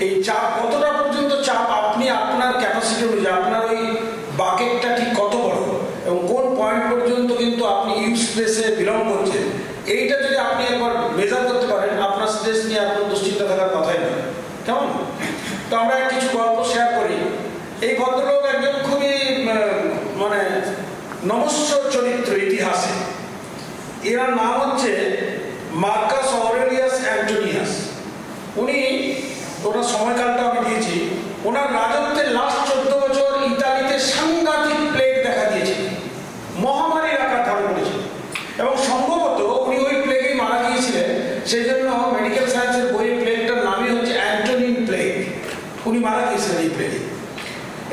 এই চাপ, কতটা পর্যন্ত চাপ আপনি আপনার ক্যাপাসিটি অনুযায়ী, আপনার ওই বাকেটটা ঠিক কত বড় এবং কোন পয়েন্ট পর্যন্ত কিন্তু আপনি ইউ স্ট্রেসে বিলং করছেন, এইটা যদি আপনি একবার মেজার করতে পারেন, আপনার স্ট্রেস নিয়ে আপনার দুশ্চিন্তা থাকার কথাই না। কেমন? তো আমরা কিছু গল্প শেয়ার করি। এই ভদ্রলোক একজন খুবই মানে নমস্য চরিত্র ইতিহাসে। এর নাম হচ্ছে মার্কাস অরেলিয়াস অ্যান্টোনিয়াস। উনি, ওনার সময়কালটা আমি দিয়েছি, ওনার রাজত্বের লাস্ট 14 বছর ইতালিতে সাংঘাতিক প্লেগ দেখা দিয়েছে, মহামারীর আকার ধারণ করেছিল এবং সম্ভবত উনি ওই প্লেগেই মারা গিয়েছিলেন। সেই জন্য মেডিকেল সায়েন্সের বইয়ের প্লেগটার নামই হচ্ছে অ্যান্টোনিন প্লেগ। উনি মারা গিয়েছিলেন এই প্লেগে।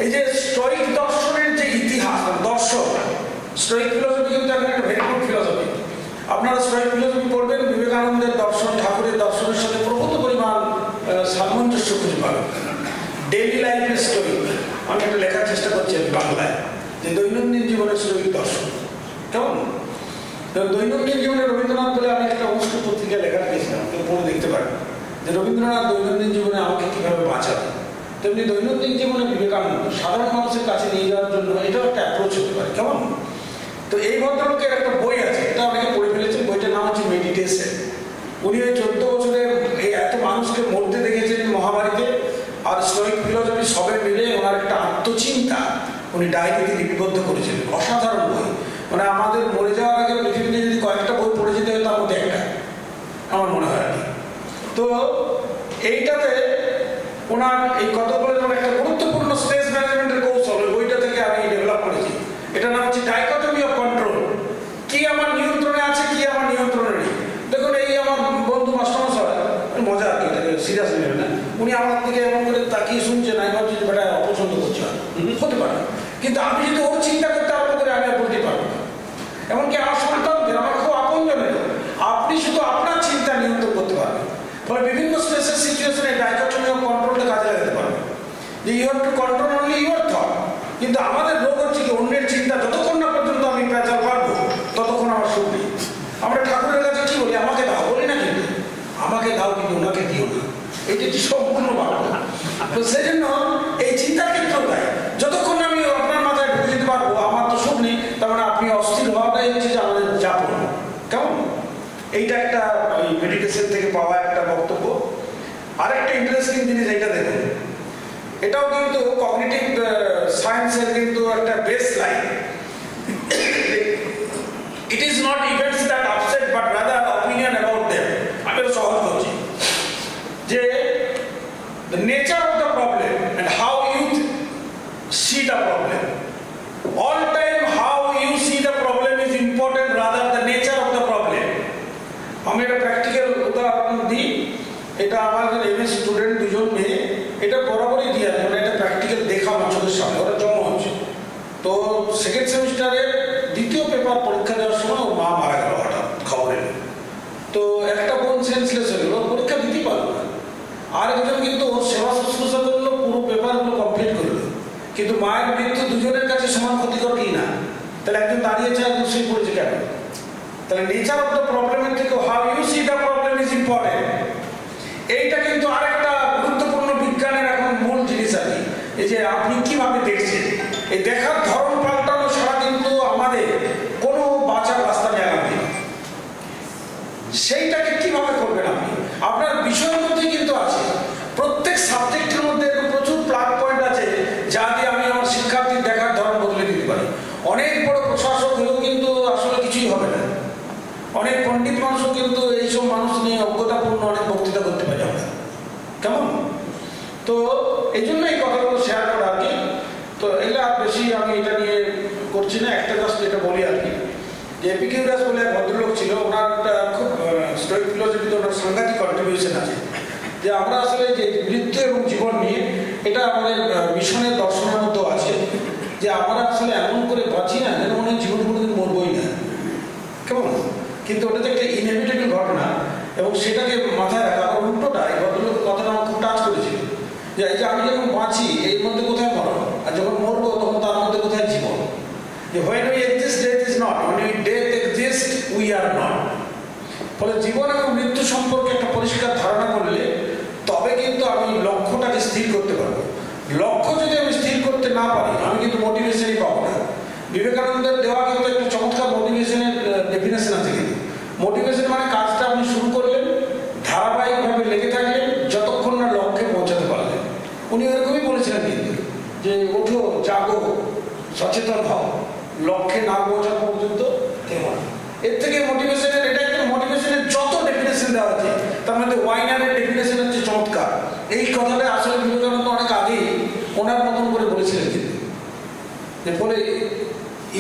এই যে স্টোইক দর্শনের যে ইতিহাস, দর্শন, স্টোইক ফিলোসফি কিন্তু এখন একটা ভেরি গুড ফিলোসফি। আপনারা স্টোইক ফিলোসফি পড়বেন, বিবেকানন্দের দর্শন, ঠাকুরের দর্শনের সাথে প্রভূত পরিমাণ সামঞ্জস্য খুঁজে পাবেন। ডেইলি লাইফের স্টোইক, আমি একটা লেখার চেষ্টা করছি বাংলায়, যে দৈনন্দিন জীবনের স্টোইক দর্শন। কেমন? দৈনন্দিন জীবনে রবীন্দ্রনাথ বলে আমি একটা অনুষ্ঠান পত্রিকায় লেখা দিয়েছিলাম, কেউ পড়ে দেখতে পারেন, যে রবীন্দ্রনাথ দৈনন্দিন জীবনে আমাকে কীভাবে বাঁচাবে। তেমনি দৈনন্দিন জীবনে বিবেকানন্দ সাধারণ মানুষের কাছে নিয়ে যাওয়ার জন্য এটাও একটা অ্যাপ্রোচ হতে পারে। কেমন? তো এই ভদ্রলোকের একটা বই আছে, এটা অনেকে পড়ে ফেলেছেন, বইটার নাম হচ্ছে মেডিটেশন। উনি ওই 14 বছরের এই এত মানুষকে মরতে দেখেছেন মহামারীতে, আর স্টোইক ফিলোসফি সবে মিলে ওনার একটা আত্মচিন্তা উনি ডায়েরিতে লিপিবদ্ধ করেছিলেন। অসাধারণ বই, মানে আমাদের মরে যাওয়ার আগে পৃথিবীতে যদি কয়েকটা বই পড়ে যেতে হয় তার মধ্যে একটা, আমার মনে হয় আর কি। তো এইটাতে ওনার এই কতগুলো যেমন একটা গুরুত্বপূর্ণ স্ট্রেস ম্যানেজমেন্টের কৌশল বইটা থেকে আমি ডেভেলপ করেছি। এটার নাম হচ্ছে ডাইকটমি অফ কন্ট্রোল। কি আমার নিয়ন্ত্রণে আছে, কি আমার নিয়ন্ত্রণে নেই। দেখুন, এই আমার বন্ধু মাস্টারমশাই, মজা আর কি, এটাকে সিরিয়াস নেবেন না, উনি আমার দিকে এমন করে তাকিয়ে শুনছেন, আমি ভাবছি যে বেটা অপছন্দ করছে, হতে পারে, কিন্তু আমি যদি ওর চিন্তা করতে আরম্ভ করে আমি আর বলতে পারবো না। এমনকি আমার সন্তানদের, আমার খুব আপনজনের, আপনি শুধু আপনার চিন্তা নিয়ন্ত্রণ করতে পারবেন। ফলে বিভিন্ন স্ট্রেসের সিচুয়েশনে ডাইকটমি অফ কন্ট্রোলটা কাজে লাগাতে পারবেন। কেমন? এইটা একটা ওই মেডিটেশন থেকে পাওয়া একটা বক্তব্য। আরেকটা ইন্টারেস্টিং জিনিস এইটা দেখুন, এটাও কিন্তু কগনিটিভ সায়েন্সের কিন্তু একটা base line. It is not events that upset but rather opinion about them. আমি এটা সহজ করছি যে the nature of the problem and how you see the problem. All time how you see the problem is important rather the nature of the problem. আমি একটা practical উদাহরণ দিই। এটা আমাদের এমএস স্টুডেন্ট দুজন মেয়ে, এটা বরাবরই দিয়ে আছে, মানে এটা প্র্যাকটিক্যাল দেখা আমার চোখের সামনে, ওরা জমা হচ্ছে। তো সেকেন্ড সেমিস্টারের দ্বিতীয় পেপার পরীক্ষা দেওয়ার সময় ওর মা মারা গেল হঠাৎ খবর এলো। তো একটা বোন সেন্সলেস হয়ে গেল, পরীক্ষা দিতে পারলো না। আর একজন কিন্তু ওর সেবা শুশ্রূষা করলো, পুরো পেপারগুলো কমপ্লিট করলো। কিন্তু মায়ের মৃত্যু দুজনের কাছে সমান ক্ষতিকর কি না? তাহলে একজন দাঁড়িয়েছে, একজন শুয়ে পড়েছে কেন? তাহলে নেচার অফ দ্য প্রবলেমের থেকে how you see the problem is important. এইটা কিন্তু আরেকটা গুরুত্বপূর্ণ বিজ্ঞানের এখন মূল জিনিস আর কি, এই যে আপনি কিভাবে দেখছেন। এই দেখার ধরন পাল্টানো ছাড়া কিন্তু আমাদের কোনো বাঁচার রাস্তা নেই। সেইটাকে কিভাবে করবেন আপনি? আপনার বিষয়ের মধ্যে কিন্তু আছে, প্রত্যেক সাবজেক্টের মধ্যে প্রচুর প্লাগ পয়েন্ট আছে যা দিয়ে আমি আমার শিক্ষার্থীর দেখার ধরন বদলে দিতে পারি। অনেক বড় প্রশাসক হলেও কিন্তু আসলে কিছুই হবে না। অনেক পণ্ডিত মানুষও কিন্তু এইসব মানুষ নিয়ে অজ্ঞতাপূর্ণ অনেক বক্তৃতা করতে পারি আমরা, কেমন? তো এই জন্য এই কথাগুলো শেয়ার করা আর কি। তো এগুলো আর বেশি আমি এটা নিয়ে করছি না, একটা জাস্ট এটা বলি আর কি, যে এপিকিউরাস বলে এক ভদ্রলোক ছিল, ওনার একটা খুব স্টোইক ফিলোসফিতে ওনার সাংঘাতিক কন্ট্রিবিউশন আছে, যে আমরা আসলে যে মৃত্যু এবং জীবন নিয়ে, এটা আমাদের মিশনের দর্শনের মধ্যেও আছে, যে আমরা আসলে এমন করে বাঁচি না যেন মনে হয় জীবন কোনোদিন মরবই না, কেমন? কিন্তু ওটা তো একটা ইনএভিটেবল ঘটনা, এবং সেটাকে মাথায় রাখা। আর উল্টোটা, এই ভদ্রলোকের কথাটা আমার খুব টাচ করেছিল, যে এই যে আমি যখন বাঁচি এর মধ্যে কোথায় মরণ, আর যখন মরবো তখন তার মধ্যে কোথায় জীবন। যে when we exist, death is not. When we death exist, we are not. ফলে জীবন এবং মৃত্যু সম্পর্কে একটা পরিষ্কার ধারণা করলে তবে কিন্তু আমি লক্ষ্যটাকে স্থির করতে পারবো। লক্ষ্য যদি আমি স্থির করতে না পারি, আমি কিন্তু মোটিভেশনই পাবো না। বিবেকানন্দের দেওয়া কিন্তু একটা চমৎকার মোটিভেশনের ডেফিনেশন আছে। কিন্তু মোটিভেশন মানে কাজটা আপনি শুরু করলেন, ধারাবাহিকভাবে লেগে থাকলেন যতক্ষণ না লক্ষ্যে পৌঁছাতে পারলেন। উনি ওরকমই বলেছিলেন কিন্তু, যে ওঠো, জাগো, সচেতন হও, লক্ষ্যে না পৌঁছানো পর্যন্ত থেমো না। এর থেকে মোটিভেশনের, এটা একটা মোটিভেশনের যত ডেফিনেশন দেওয়া আছে তার মধ্যে ওয়াইনারের ডেফিনেশন হচ্ছে চমৎকার। এই কথাটা আসলে বিবেকানন্দ অনেক আগেই ওনার মতন করে বলেছিলেন কিন্তু, যে বলে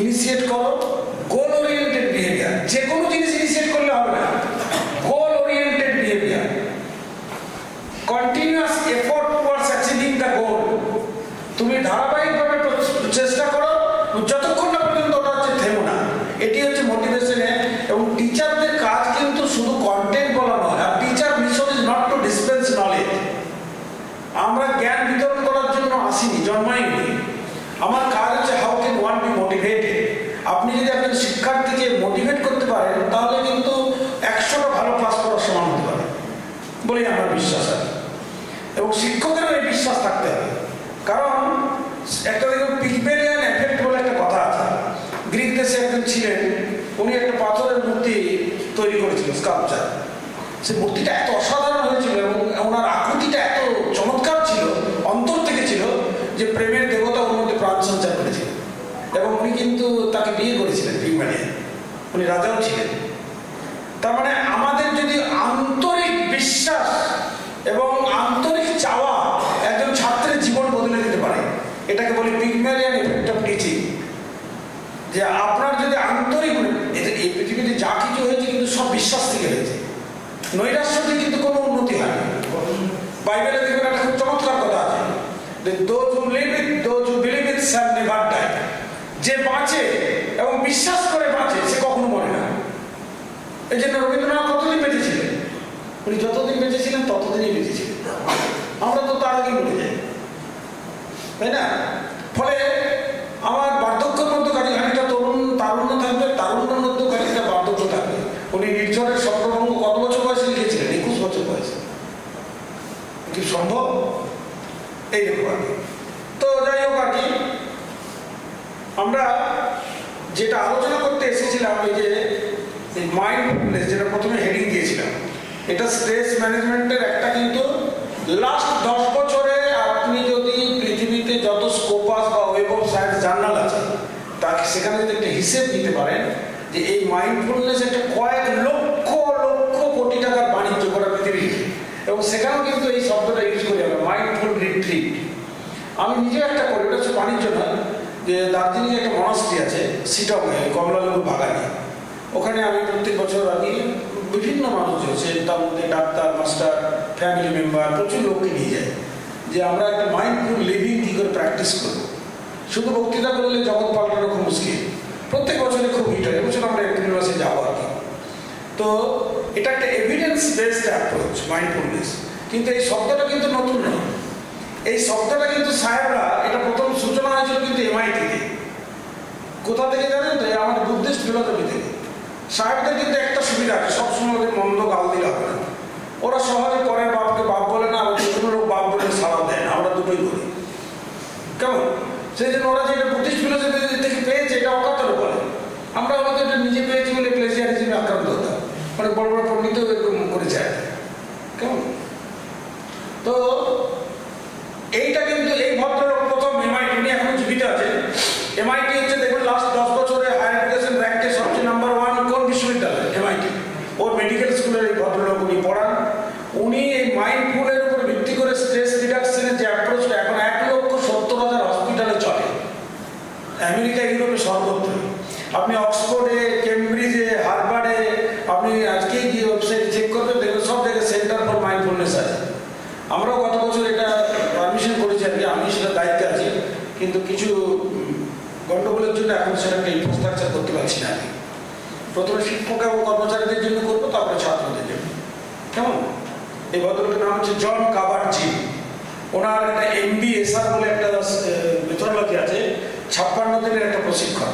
ইনিশিয়েট করো গোল ওরিয়েন্টেড বিহেভিয়ার। যে কোনো জিনিস ইনিশিয়েট করলে হবে না, গোল oriented behaviour, continuous effort towards achieving the গোল। তুমি ধারাবাহিকভাবে চেষ্টা করো যতক্ষণ না পর্যন্ত ওটা হচ্ছে থেমো না। এটি হচ্ছে মোটিভেশনে। এবং টিচারদের কাজ কিন্তু শুধু কন্টেন্ট বলা নয়, আর teacher mission is not to dispense knowledge. আমরা জ্ঞান বিতরণ করার জন্য আসিনি, জন্মাইনি। আমার কাজ হচ্ছে how can one B motivated. আপনি যদি একজন শিক্ষার্থীকে মোটিভেট করতে পারেন তাহলে কিন্তু 100টা ভালো ক্লাস করার সমান হতে পারে বলেই আমার বিশ্বাস আছে। এবং শিক্ষকেরও এই বিশ্বাস থাকতে হবে। কারণ একটা দেখুন, পিগমেলিয়ান এফেক্ট বলে একটা কথা আছে। গ্রিক দেশে একজন ছিলেন, উনি একটা পাথরের মূর্তি তৈরি করেছিলেন, স্কাল্পচার। সে মূর্তিটা এত অসাধারণ হয়েছিল এবং ওনার আকৃতিটা এত চমৎকার ছিল, অন্তর থেকে ছিল, যে প্রেমের দেবতা ওর মধ্যে প্রাণ সঞ্চার করেছিলেন। এবং উনি কিন্তু তাকে বিয়ে করেছিলেন, পিগমেলিয়ান। উনি রাজাও ছিলেন। তার মানে আমাদের যদি আন্তরিক বিশ্বাস এবং আন্তরিক চাওয়া একজন ছাত্রের জীবন বদলে দিতে পারে, এটাকে বলি পিগমেলিয়ান এফেক্ট অফ টিচিং। যে আপনার যদি আন্তরিক, এই পৃথিবীতে যা কিছু হয়েছে কিন্তু সব বিশ্বাস থেকে হয়েছে, নৈরাশ্য থেকে কিন্তু কোনো উন্নতি হয় না। বাইবেলে দেখবেন একটা খুব চমৎকার কথা আছে, যে বাঁচে এবং বিশ্বাস করে বাঁচে সে কখনো মরে না। এই জন্য রবীন্দ্রনাথ কতদিন বেঁচেছিলেন? উনি যতদিন বেঁচেছিলেন ততদিনই বেঁচেছিলেন। আমরা তো তার আগেই মরে যাই, তাই না? ফলে আমার বার্ধক্যের মধ্যে খানিকটা তারুণ্য থাকবে, তারুণ্যের মধ্যেও খানিকটা বার্ধক্য থাকবে। উনি নির্ঝরের স্বপ্নভঙ্গ কত বছর বয়সে লিখেছিলেন? 21 বছর বয়সে। কি সম্ভব? এইরকম আর কি। তো যাই হোক আর কি, আমরা যেটা আলোচনা করতে এসেছিলাম, এই যে মাইন্ড মাইন্ডফুলনেস যেটা প্রথমে হেডিং দিয়েছিলাম, এটা স্ট্রেস ম্যানেজমেন্টের একটা কিন্তু লাস্ট 10 বছরে আপনি যদি পৃথিবীতে যত স্কোপাস বা ওয়েব অফ সায়েন্স জার্নাল আছে তাকে সেখানে যদি একটা হিসেব দিতে পারেন যে এই মাইন্ডফুলনেস একটা কয়েক লক্ষ লক্ষ কোটি টাকার বাণিজ্য করা পৃথিবীতে, এবং সেখানেও কিন্তু এই শব্দটা ইউজ করি আমরা, মাইন্ডফুল রিট্রিট। আমি নিজেও একটা করি, ওটা হচ্ছে বাণিজ্য না, যে দার্জিলিং একটা মনাস্ট্রি আছে সিটংয়ে, কমলালেবু বাগানে, ওখানে আমি প্রত্যেক বছর আমি বিভিন্ন মানুষ আছে, তার মধ্যে ডাক্তার, মাস্টার, ফ্যামিলি মেম্বার, প্রচুর লোককে নিয়ে যাই যে আমরা একটা মাইন্ডফুল লিভিং কী করে প্র্যাকটিস করবো। শুধু বক্তৃতা করলে জগৎ পাল্টানো খুব মুশকিল, প্রত্যেক বছরে খুব হিট হয়, এবছর আমরা এপ্রিল মাসে যাবো আর কি। তো এটা একটা এভিডেন্স বেসড অ্যাপ্রোচ মাইন্ডফুলনেস, কিন্তু এই শব্দটা কিন্তু নতুন নয়। এই শব্দটা কিন্তু সাহেবরা, এটা প্রথম সূচনা হয়েছিল কিন্তু MIT-তে। কোথা থেকে জানেন তো? আমাদের বুদ্ধিস্ট ফিলোসফি থেকে। সাহেবদের কিন্তু একটা সুবিধা আছে, সবসময় ওদের মন্দ গাল দিলে হবে না, ওরা সহজে পরের বাপকে বাপ বলে না, আবার যে কোনো লোক বাপ বলে সাড়া দেয় না, আমরা দুটোই করি, কেমন? সেই জন্য ওরা যেটা বুদ্ধিস্ট ফিলোসফি থেকে পেয়েছে এটা অকাতরে বলে, আমরা হয়তো এটা নিজে পেয়েছি বলে প্লেজিয়ারিজমে আক্রান্ত হতাম, মানে বড় বড় পণ্ডিত এরকম করে যায়, কেমন? তো এইটা কিন্তু এই ভদ্রলোক প্রথম MIT, উনি এখন জীবিত আছেন। MIT হচ্ছে দেখুন লাস্ট 10 বছরে হায়ার এডুকেশন র্যাঙ্কে সবচেয়ে নাম্বার 1 কোন বিশ্ববিদ্যালয়? MIT। ওর মেডিকেল স্কুলের এই ভদ্রলোক উনি পড়ান। উনি এই মাইন্ডফুলের উপর ভিত্তি করে স্ট্রেস রিডাকশনের যে অ্যাপ্রোচটা এখন 1,70,000 হসপিটালে চলে, আমেরিকা, ইউরোপে সর্বত্র। আপনি অক্সফোর্ডে, কেমব্রিজে, হার্ভার্ডে, আপনি আজকে গিয়ে ওয়েবসাইট চেক করবেন, দেখবেন সব জায়গায় সেন্টার ফর মাইন্ডফুলনেস আছে। আমরাও গত বছর এটা পারমিশন করেছি আর কি, আমি সেটা দায়িত্বে আছি, কিন্তু কিছু গণ্ডগোলের জন্য এখন সেটা একটা ইনফ্রাস্ট্রাকচার করতে পারছি না। আমি প্রথমে শিক্ষক এবং কর্মচারীদের জন্য করবো, তারপরে ছাত্রদের জন্য, কেমন? এই ভদ্রলোকের নাম হচ্ছে জন কাবার্ট-জিম। ওনার একটা MBSR বলে একটা মেথোডোলজি আছে, 56 দিনের একটা প্রশিক্ষণ।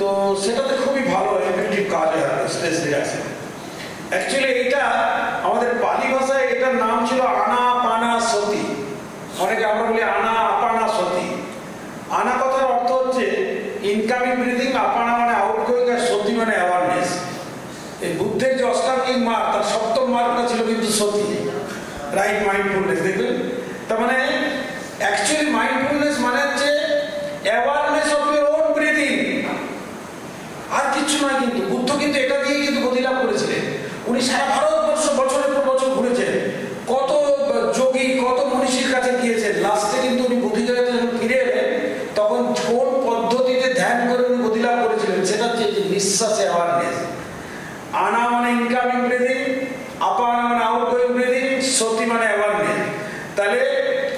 তো সেটাতে খুবই ভালো এফেক্টিভ কাজ হয় স্ট্রেস রিডাকশন। অ্যাকচুয়ালি এইটা আমাদের পালি ভাষায় এটার নাম ছিল আনাপানাসতি। অনেকে আমরা বলি আনাপানাসতি। আনা কথার অর্থ হচ্ছে ইনকামিং ব্রিদিং, আপানা মানে আউটগোয়িং, আর সতি মানে অ্যাওয়ারনেস। এই বুদ্ধের যে অষ্টাঙ্গিক মার্গ, তার 7ম মার্গটা ছিল কিন্তু সতি, রাইট মাইন্ডফুলনেস। দেখবেন তার মানে অ্যাকচুয়ালি মাইন্ডফুলনেস মানে হচ্ছে awareness of your own breathing, আর কিছু নয়। কিন্তু বুদ্ধ কিন্তু এটা দিয়েই কিন্তু গতিলাভ করেছিলেন। উনি সারা ভারতবর্ষ বছরের পর বছর ঘুরেছেন, কত যোগী, কত মনীষীর কাছে গিয়েছেন। লাস্টে কিন্তু উনি বুদ্ধিজগতে যখন ফিরে এলেন, তখন কোন পদ্ধতিতে ধ্যান করে উনি গতিলাভ করেছিলেন, সেটা হচ্ছে নিঃশ্বাসে অ্যাওয়ারনেস। আনা মানে ইনকামিং ব্রিদিং, আপানা মানে আউটগোয়িং ব্রিদিং, সতি মানে অ্যাওয়ারনেস। তাহলে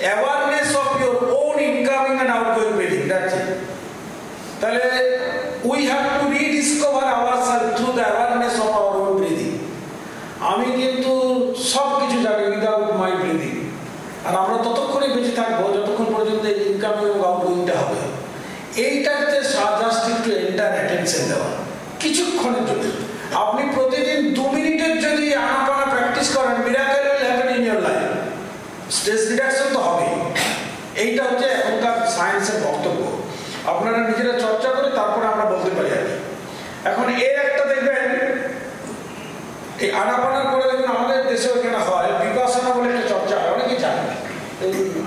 awareness of your on incoming and outgoing breathing, that's it. তাহলে we have to rediscover ourselves through the awareness of our own breathing. আমি কিন্তু সব কিছু জানি উইদাউট মাই ব্রিদিং, আর আমরা ততক্ষণই বেঁচে থাকবো যতক্ষণ পর্যন্ত ইনকামিং এবং আউটগোয়িংটা হবে। এইটাতে জাস্ট একটু এন্টার অ্যাটেনশন দেওয়া কিছুক্ষণের জন্য। আপনি প্রতিদিন 2 মিনিটের যদি আনাপানা প্র্যাকটিস করেন, miracle will happen in your life. Stress reduction তো হবেই। এইটা হচ্ছে এখনকার সায়েন্সের বক্তব্য। আপনারা নিজেরা চর্চা করে তারপরে আমরা বলতে পারি আর কি। এখন এর একটা দেখবেন, এই আনাপানার পরে দেখবেন আমাদের দেশে ওইখানে হয় বিপাসনা বলে একটা চর্চা হয়, অনেকেই জানে।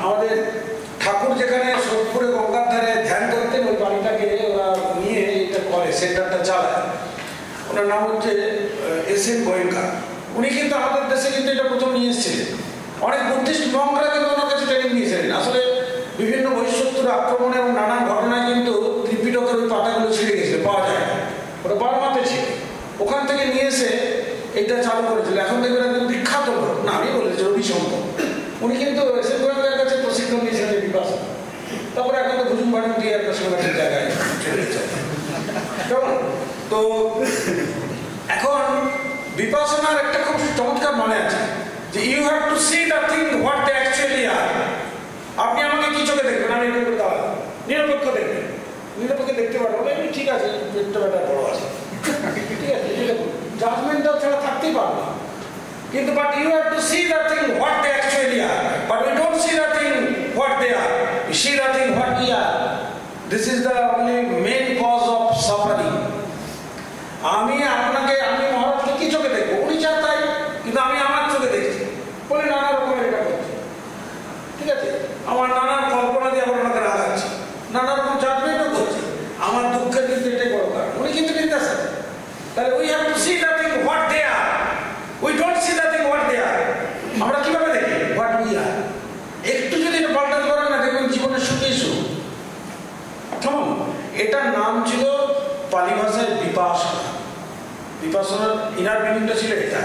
আমাদের ঠাকুর যেখানে সোদপুরে গঙ্গার ধারে ধ্যান করতেন, ওই বাড়িটাকে ওরা নিয়ে এটা করে, সেন্টারটা চালায়। ওনার নাম হচ্ছে SN গোয়েঙ্কা। উনি কিন্তু আমাদের দেশে কিন্তু এটা প্রথম নিয়ে এসেছিলেন। অনেক বুদ্ধিস্ট মঙ্করা কিন্তু ওনার কাছে ট্রেনিং নিয়েছিলেন। আসলে বিভিন্ন বহিঃশত্রুর আক্রমণ এবং নানান ঘটনায় কিন্তু ত্রিপিটকের ওই পাতাগুলো ছিঁড়ে গেছিল, পাওয়া যায় না, ওটা বারমাতে ছিল। ওখান থেকে নিয়ে এসে এটা চালু করেছিল। এখন দেখবেন একদম বিখ্যাত লোক, না আমি বলেছি রবিশঙ্কর, উনি কিন্তু SN গোয়েঙ্কার কাছে প্রশিক্ষণ নিয়েছিলেন বিপাসনা। তারপরে এখন তো ভুজুম বাড়ি দিয়ে একটা সংগঠনের জায়গায় চলে গেছে, কেমন? তো এখন বিপাসনার একটা খুব চমৎকার মানে আছে যে you have to see the thing what they actually are. আপনি আমাকে কি চোখে দেখবেন? আমি এটা করতে পারবো, নিরপেক্ষ দেখবেন। নিরপেক্ষ দেখতে পারবো না, ঠিক আছে পেটটা বেটা বড় আছে, ঠিক আছে, জাজমেন্টাল ছাড়া থাকতেই পারবো না। কিন্তু but you have to see the thing what they actually are. But we don't see the thing what they are, we see the thing what we are. This is the only main cause of suffering. আমি মহারাজকে see the thing what they are. We don't see the thing what they are. আমরা কিভাবে দেখি what we are. একটু যদি এটা পাল্টাতে পারেন না দেখবেন জীবনের সুখেই সুখ। কেমন? এটার নাম ছিল পালি ভাষায় বিপাশনা। বিপাশনার ইনার মিনিংটা ছিল এটা।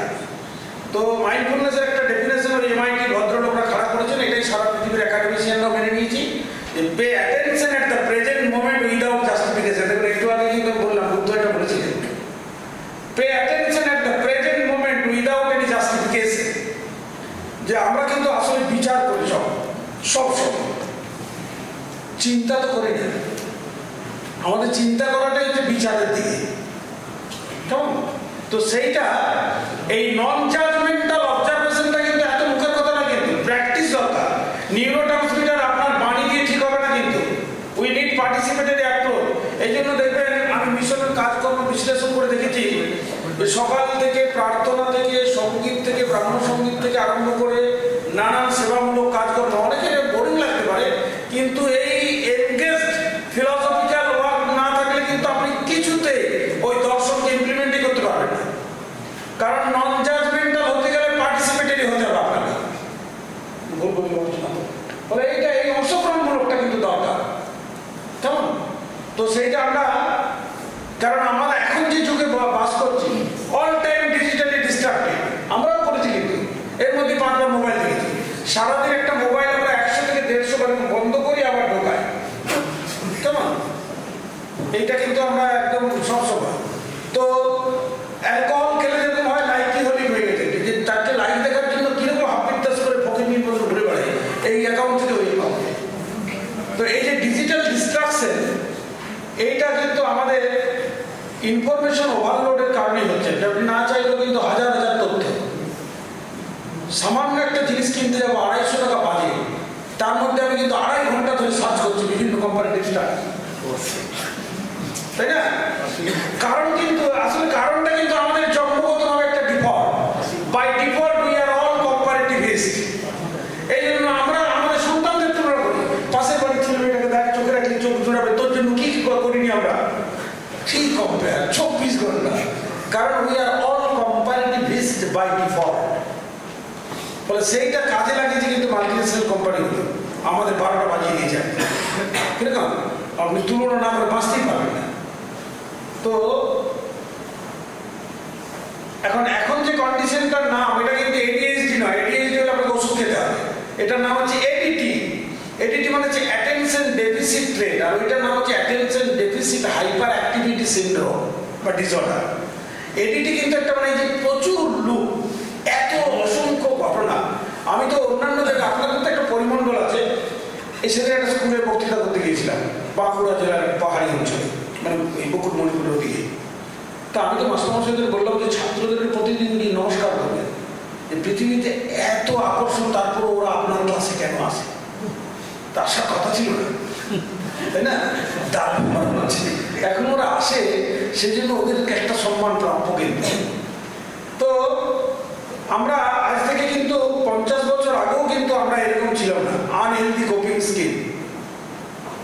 তো মাইন্ডফুলনেসের একটা ডেফিনেশন ওই এমআইটি ভদ্রলোকরা খাড়া করেছেন, এটাই সারা পৃথিবীর একাডেমিশিয়ানরাও মেনে নিয়েছি। Pay attention at the present moment without justification. দেখুন একটু আগে কিন্তু বললাম বুদ্ধ এটা বলেছিলেন, pay attention at the present moment without any justification. যে আমরা কিন্তু আসলে বিচার করি সব চিন্তা তো করি না। আমাদের চিন্তা করাটাই হচ্ছে বিচারের দিকে। কেমন? তো সেইটা এই নন জাজমেন্টাল অবজারভেশনটা কিন্তু এত মুখের কথা না, কিন্তু প্র্যাকটিস দরকার। নিউরোট্রান্সমিটার আপনার বাণী দিয়ে ঠিক হবে না, কিন্তু উই নিড পার্টিসিপেটরি অ্যাপ্রোচ। এই জন্য দেখবেন আমি মিশনের কাজকর্ম বিশ্লেষণ করে দেখেছি, সকাল থেকে প্রার্থনা থেকে সঙ্গীত থেকে ব্রাহ্মণ সঙ্গীত থেকে আরম্ভ করে নানান সেবামূলক কাজকর্ম অনেকের বোরিং লাগতে পারে, কিন্তু এই এনগেজড ফিলসফিক্যাল ওয়ার্ক না থাকলে কিন্তু আপনি কিছুতে ওই দর্শনকে ইমপ্লিমেন্টই করতে পারবেন না। কারণ নন জাজমেন্টাল হতে গেলে পার্টিসিপেটরি হতে হবে আপনাকে। বলে এইটা এই অংশগ্রহণমূলকটা কিন্তু দরকার। কেমন? তো সেইটা আমরা, কারণ আমরা এখন যে যুগে বাস করছি অল টাইম ডিজিটালি ডিস্ট্রাক্টেড। আমরাও করেছি, কিন্তু এর মধ্যে 5 বার মোবাইল দেখেছি। সারাদিন একটা মোবাইল আমরা 100 থেকে 150 বার বন্ধ করি আবার ঢোকাই। কেমন? এইটা কিন্তু আমরা একদম সবসময়। তো অ্যালকোহল খেলে যেরকম হয় লাইকি হলি হয়ে গেছে, যে চারটে লাইক দেখার জন্য কিরকম হাফিত্তাস করে ফকির নিয়ে পর্যন্ত ঘুরে বেড়ায় এই অ্যাকাউন্ট থেকে ওই অ্যাকাউন্টে। তো এই যে ডিজিটাল ডিস্ট্রাকশন, এইটা কিন্তু আমাদের ইনফরমেশন ওভারলোডের কারণেই হচ্ছে। আপনি না চাইলেও কিন্তু হাজার হাজার তথ্য। সামান্য একটা জিনিস কিনতে যাবো 250 টাকা বাজে, তার মধ্যে আমি কিন্তু 2.5 ঘন্টা ধরে সার্চ করছি বিভিন্ন কোম্পানির স্টাক, তাই না? কারণ কিন্তু আসলে কারণটা কিন্তু আমাদের জন্মগতভাবে একটা default. By default we are all comparativist. এই জন্য আমরা আমাদের সন্তানদের তুলনা করি, পাশের বাড়ির ছেলেমেয়েটাকে দেখ, চোখে রাখলে চোখ জোড়াবে, তোর জন্য কি করিনি আমরা, ঠিক কম্পেয়ার 24 ঘন্টা। কারণ we are all comparativist by default. ফলে সেইটা কাজে লাগিয়েছে কিন্তু মাল্টিনেশনাল কোম্পানিগুলো আমাদের 12টা বাজিয়ে দিয়েছে। কিরকম? আপনি তুলনা না করে বাঁচতেই পারবেন না। তো এখন যে কন্ডিশনটার নাম, এটা কিন্তু এডিএইচডি নয়। এডিএইচডি হলে আপনাকে ওষুধ খেতে হবে। এটার নাম হচ্ছে এডিটি। এডিটি মানে হচ্ছে অ্যাটেনশন ডেফিসিট ট্রেট, আর ওইটার নাম হচ্ছে attention deficit hyper activity syndrome বা ডিসঅর্ডার। এডিটি কিন্তু একটা মানে যে প্রচুর লুক, এত অসংখ্য ঘটনা। আমি তো অন্যান্য জায়গায়, আপনাদের তো একটা পরিমণ্ডল আছে। এসে একটা স্কুলে বক্তৃতা করতে গিয়েছিলাম বাঁকুড়া জেলার পাহাড়ি অঞ্চলে, মানে এই মুকুটমণিপুরের দিকে। তা আমি তো মাস্টারমশাইদের বললাম যে ছাত্রদেরকে প্রতিদিন নমস্কার করবেন, যে পৃথিবীতে এত আকর্ষণ, তারপর ওরা আপনার ক্লাসে কেন আসে? তা আসার কথা ছিল না, তাই না? এখন ওরা আসে, সেই জন্য ওদেরকে একটা সম্মান প্রাপ্য। কিন্তু তো আমরা আজ থেকে কিন্তু 50 বছর আগেও কিন্তু আমরা এরকম ছিলাম না। আনহেলদি কোপিং স্কিল,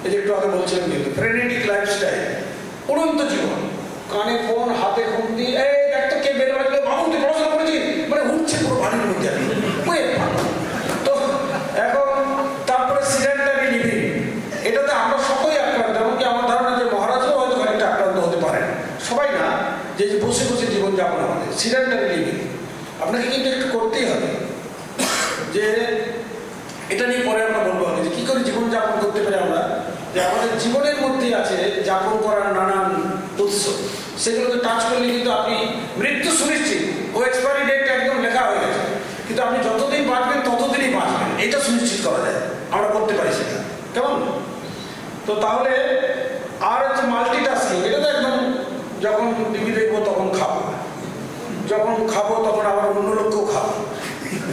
এই যে একটু আগে বলছিলাম, কিন্তু ফ্রেনেটিক লাইফস্টাইল, উড়ন্ত জীবন, কানে ফোন, হাতে খুন্তি, এই একটা কে বের বাজলে, বাবু তুই পড়াশোনা করেছিস, মানে উঠছে পুরো বাড়ির মধ্যে। তো এখন তারপরে সিডেন্টারি লিভিং, এটাতে আমরা সবাই আক্রান্ত। এমনকি আমার ধারণা যে মহারাজও হয়তো অনেকটা আক্রান্ত হতে পারেন, সবাই না, যে বসে বসে জীবনযাপন আমাদের সিডেন্টারি লিভিং। আপনাকে কিন্তু একটু করতেই হবে, যে এটা নিয়ে পরে আমরা বলবো আগে যে কী করে জীবনযাপন করতে পারি আমরা। যে আমাদের জীবনের মধ্যেই আছে যাপন করার নানান উৎস, সেগুলোকে টাচ করলে কিন্তু আপনি মৃত্যু সুনিশ্চিত। ও এক্সপায়ারি ডেট একদম লেখা হয়ে গেছে, কিন্তু আপনি যতদিন বাঁচবেন ততদিনই বাঁচবেন, এটা সুনিশ্চিত করা যায়। আমরা করতে পারি সেটা। কেমন? তো তাহলে আর হচ্ছে মাল্টিটাস্কিং, এটা তো একদম যখন টিভি দেখবো তখন খাবো, যখন খাবো তখন আবার অন্য লোককেও খাবো,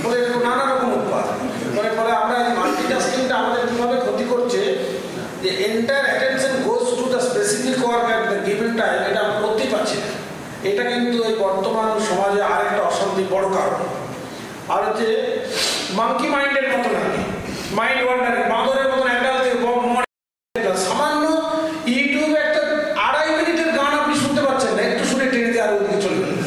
ফলে এরকম নানা রকম উৎপাদ। ফলে আমরা এই মাল্টিটাস্কিংটা আমাদের কীভাবে ক্ষতি করছে, যে entire attention goes to the specific work at the given time, এটা আমরা করতেই পারছি না। এটা কিন্তু এই বর্তমান সমাজে আরেকটা অশান্তির বড় কারণ। আর হচ্ছে মাঙ্কি মাইন্ডের মতো নাকি, মাইন্ড ওয়ান্ডারিং, বাঁদরের মতন একটা সামান্য ইউটিউবে একটা 2.5 মিনিটের গান আপনি শুনতে পাচ্ছেন না, একটু শুনে টেনে দিয়ে আর ওদিকে চলে গেলেন।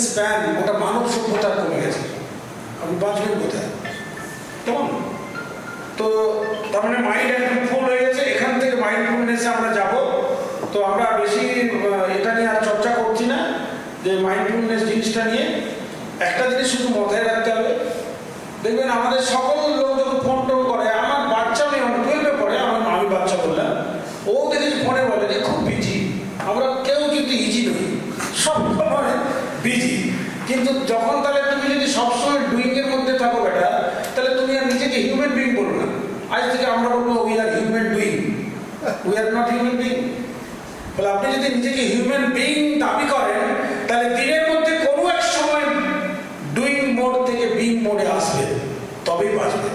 স্প্যান ওটা মানব সভ্যতার কমে গেছে। আপনি বাঁচবেন কোথায়? কেমন? তো তার মানে মাইন্ড একদম ফুল হয়ে গেছে। এখান থেকে মাইন্ডফুলনেসে আমরা যাব। তো আমরা বেশি এটা নিয়ে আর চর্চা করছি না, যে মাইন্ডফুলনেস জিনিসটা নিয়ে একটা জিনিস শুধু মাথায় রাখতে হবে। দেখবেন আমাদের সকল লোক যখন ফোন টোন করে, আমার বাচ্চা মেয়ে 12-এ পড়ে, আমি বাচ্চা বললাম, ও দেখেছি ফোনে বলে যে খুব বিজি। আমরা কেউ কিন্তু ইজি নই, সব সময় বিজি। কিন্তু যখন তাহলে তুমি যদি সবসময় ডুইং এর মধ্যে থাকো বেটা, তাহলে তুমি আর নিজেকে হিউম্যান বিং বলো না। আজ থেকে আমরা বলবো we are human being, we are not human being. বলে আপনি যদি নিজেকে হিউম্যান বিং দাবি করেন, তাহলে দিনের মধ্যে কোনো এক সময় ডুইং মোড থেকে বিং মোডে আসবে, তবেই বাঁচবে।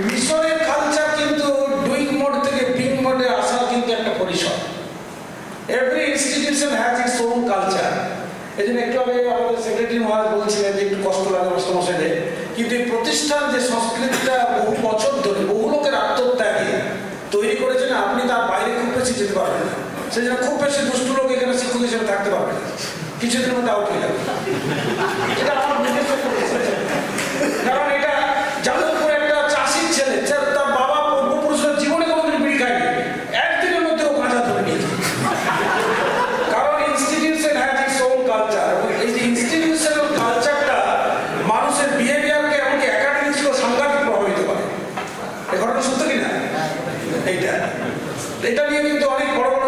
মিশরের কালচার কিন্তু ডুইং মোড থেকে বিং মোডে আসার কিন্তু একটা পরিসর। Every institution has its own culture. এই জন্য একটু আগে আমাদের সেক্রেটারি মহারাজ বলছিলেন যে একটু কষ্ট লাগে মাস্টারমশাইরে, কিন্তু এই প্রতিষ্ঠান যে সংস্কৃতিটা বহু বছর ধরে বহু লোকের আত্মত্যাগে তৈরি করেছেন, আপনি তার বাইরে খুব বেশি যেতে পারবেন না। সেই জন্য খুব বেশি দুষ্টু লোক এখানে শিক্ষক হিসেবে থাকতে পারবে না, কিছুদিনের মধ্যে আউট হয়ে যাবে। এটা আমার নিজস্ব, কারণ এটা জামালপুরে একটা চাষির ছেলে, তার বাবা পূর্বপুরুষের জীবনে কোনোদিন বিড়ি খায়নি, একদিনের মধ্যে ও গাঁজা ধরে নিয়েছে। কারণ institution has its own culture. এই যে ইনস্টিটিউশনাল কালচারটা মানুষের বিহেভিয়ারকে এমনকি একাডেমিক্সকেও সাংঘাতিক প্রভাবিত করে। এই ঘটনা সত্য কিনা? এটা নিয়ে কিন্তু অনেক বড় বড়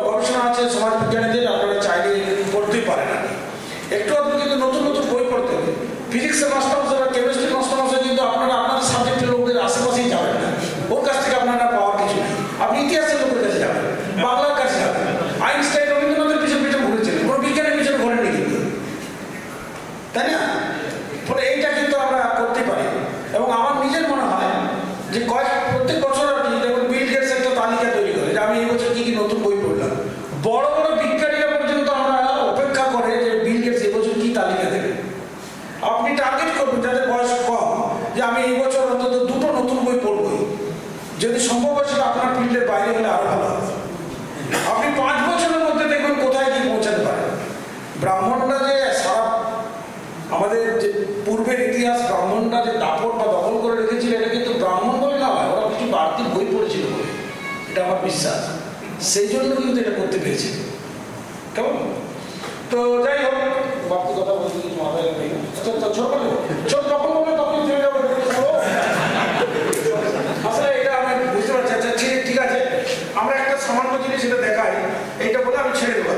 গবেষণা আছে সমাজ বিজ্ঞানীদের, আপনারা চাইলে পড়তেই পারেন। একটু আধটু কিন্তু নতুন নতুন বই পড়তে হবে। ফিজিক্সের মাস্টারমশাই বা কেমিস্ট্রির মাস্টারমশাই কিন্তু আপনারা আপনাদের সাবজেক্টের লোকদের আশেপাশেই যাবেন না, ওর কাছ থেকে আপনারা পাওয়ার কিছু নেই। আপনি ইতিহাসের লোকের কাছে যাবেন, বাংলার কাছে যাবেন। আইনস্টাইন রবীন্দ্রনাথের পিছনে পিছনে ঘুরেছিলেন, কোনো বিজ্ঞানের পিছনে ঘোরেননি কিন্তু, তাই না? ফলে এইটা কিন্তু আমরা করতে পারি। এবং আমার নিজের মনে হয় যে প্রত্যেক বছর আপনি দেখুন বিল গেটস একটা তালিকা তৈরি করে যে আমি এই বছর কি কি নতুন বই পড়লাম। বড় বড় বিজ্ঞানীরা পর্যন্ত আমরা অপেক্ষা করে যে বিল গেটস এবছর কি তালিকা দেবে। আপনি টার্গেট করবেন যাদের বয়স কম, যে আমি এই বছর অন্তত 2টো নতুন বই পড়বই। যদি সম্ভব হয় সেটা আপনার ফিল্ডের বাইরে হলে আরো ভালো হবে। আপনি 5 বছরের মধ্যে দেখুন কোথায় কি পৌঁছাতে পারে। ব্রাহ্মণরা যে সারা আমাদের যে পূর্বের ইতিহাস, ব্রাহ্মণরা যে দাপট বা দখল করে রেখেছিল, এটা কিন্তু ব্রাহ্মণ বলে না হয়, ওরা কিছু বাড়তি বই পড়েছিল বলে, এটা আমার বিশ্বাস। সেই জন্য কিন্তু এটা করতে পেরেছিল। কেমন? তো যাই হোক, বাড়তি কথা বলতে কিছু মাথায় রাখবে। ছোট তখন বলবে তখন চলে যাবো। আসলে এটা আমি বুঝতে পারছি। আচ্ছা ঠিক আছে, আমরা একটা সামান্য জিনিস এটা দেখাই, এইটা বলে আমি ছেড়ে দেবো।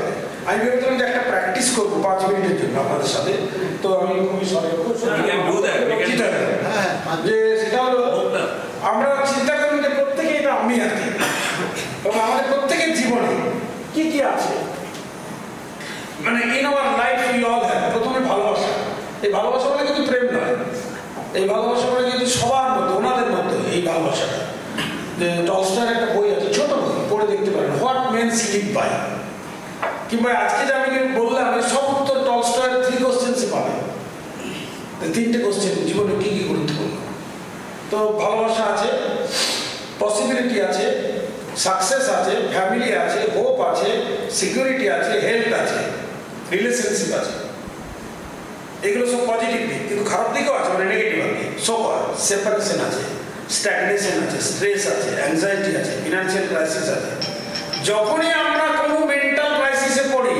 আমি ভেবেছিলাম যে একটা প্র্যাকটিস করবো 5 মিনিটের জন্য আপনাদের সাথে। তো আমি খুবই যে সেটা হলো, আমরা চিন্তা করুন যে প্রত্যেকেই এটা আমি আছি, এবং আমাদের প্রত্যেকের জীবনে কি কি আছে। মানে in our life we all have. প্রথমে ভালোবাসা। এই ভালোবাসা মানে কিন্তু প্রেম নয়, এই ভালোবাসা মানে কিন্তু সবার মধ্যে, ওনাদের মধ্যে এই ভালোবাসাটা। যে টলস্টয়ের একটা বই আছে, ছোট বই, পড়ে দেখতে পারেন, হোয়াট মেন স্লিপ বাই। কিংবা আজকে যে আমি বললাম সব উত্তর টলস্টয়ের 3 কোশ্চেন্সই পাবে। 3টে কোশ্চেন জীবনে কি কি গুরুত্বপূর্ণ। তো ভালোবাসা আছে, পসিবিলিটি আছে, সাকসেস আছে, ফ্যামিলি আছে, হোপ আছে, সিকিউরিটি আছে, হেলথ আছে, রিলেশনশিপ আছে। এগুলো সব পজিটিভ দিক, কিন্তু খারাপ দিকও আছে, মানে নেগেটিভ আর কি। সেপারেশন আছে, স্ট্যাগনেশন আছে, স্ট্রেস আছে, অ্যাংজাইটি আছে, ফিনান্সিয়াল ক্রাইসিস আছে। যখনই আমরা কোনো মেন্টাল ক্রাইসিসে পড়ি,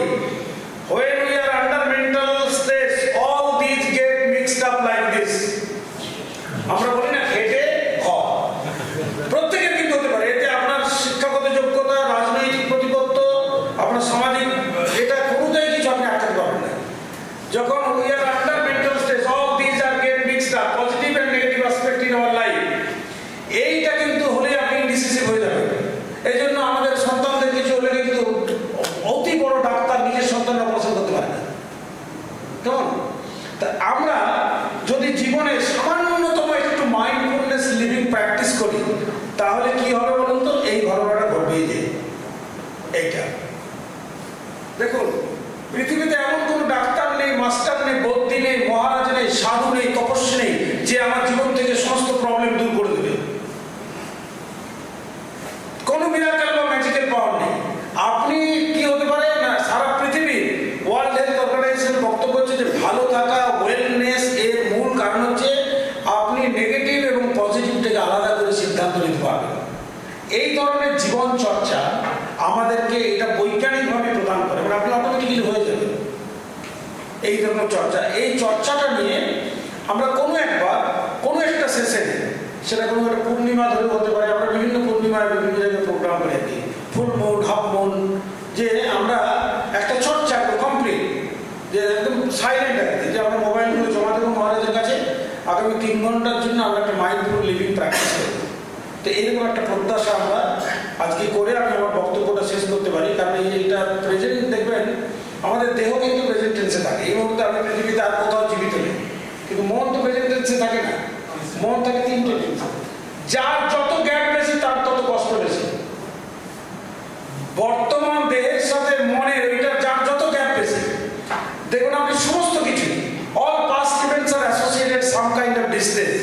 when we are under mental stress, all these get mixed up like this. আমরা বলি না হেঁটে ঘর। প্রত্যেকের কিন্তু হতে পারে। এতে আপনার শিক্ষাগত যোগ্যতা, রাজনৈতিক প্রতিপত্ত, আপনার সামাজিক, এটা কোনোটাই কিছু আপনি আটকাতে পারবেন না। যখন we are under mental stress, all these are get mixed up, positive and negative aspect in our life. এইটা কিন্তু হলে আপনি ডিসিসিভ হয়ে যাবেন। এই জন্য আমাদের সন্তানদের কিছু হলে কিন্তু অতি বড় ডাক্তার নিজের সন্তানরা পছন্দ করতে পারে না। কেমন? তা আমরা যদি জীবনে সামান্যতম একটু মাইন্ডফুলনেস লিভিং প্র্যাকটিস করি, তাহলে কি হবে বলুন তো? এই ঘটনাটা ঘটবেই যে এইটা দেখুন, পৃথিবীতে এমন কোনো ডাক্তার নেই, মাস্টার নেই, বৌদ্ধি নেই, মহারাজ নেই, সাধু নেই, তপস্বী নেই যে আমার জীবন থেকে সমস্ত প্রবলেম দূর করে দেবে। কোনো মিরাকেল বা ম্যাজিক্যাল পাওয়ার নেই। আপনি কি হতে পারে না, সারা ভালো থাকা, ওয়েলনেস এর মূল কারণ হচ্ছে আপনি নেগেটিভ এবং পজিটিভটাকে আলাদা করে সিদ্ধান্ত নিতে পারবেন। এই ধরনের জীবন চর্চা আমাদেরকে এটা বৈজ্ঞানিকভাবে প্রদান করে, মানে আপনি অটোমেটিক্যালি হয়ে যাবেন এই ধরনের চর্চা। এই চর্চাটা নিয়ে আমরা কোনো একবার কোনো একটা সেশনে, সেটা কোনো একটা পূর্ণিমা ধরে হতে পারে, আমরা বিভিন্ন পূর্ণিমায় বিভিন্ন জায়গায় প্রোগ্রাম করে থাকি, ফুল মুন, হাফ মুন, যে আমরা একটা চর্চা কমপ্লিট, যে একদম সাইলেন্ট আছে, যে আমরা মোবাইলগুলো জমা দেবো মহারাজের কাছে, আগামী 3 ঘন্টার জন্য আমরা একটা মাইন্ডফুল লিভিং প্র্যাকটিস করব। তো এরকম একটা প্রত্যাশা আমরা আজকে করে আমি আমার বক্তব্যটা শেষ করতে পারি। কারণ এইটা প্রেজেন্ট দেখবেন, আমাদের দেহ কিন্তু প্রেজেন্ট টেন্সে থাকে। এই মুহূর্তে আমি পৃথিবীতে আর কোথাও জীবিত নেই, কিন্তু মন তো প্রেজেন্ট টেন্সে থাকে না। মন থাকে 3টে টেন্সে। যার যত গ্যাপ বেশি তার তত কষ্ট বেশি। বর্তমান দেহের সাথে মনের ওইটার যার যত গ্যাপ বেশি, দেখুন আপনি সমস্ত কিছু, all past events R associated some kind of distress,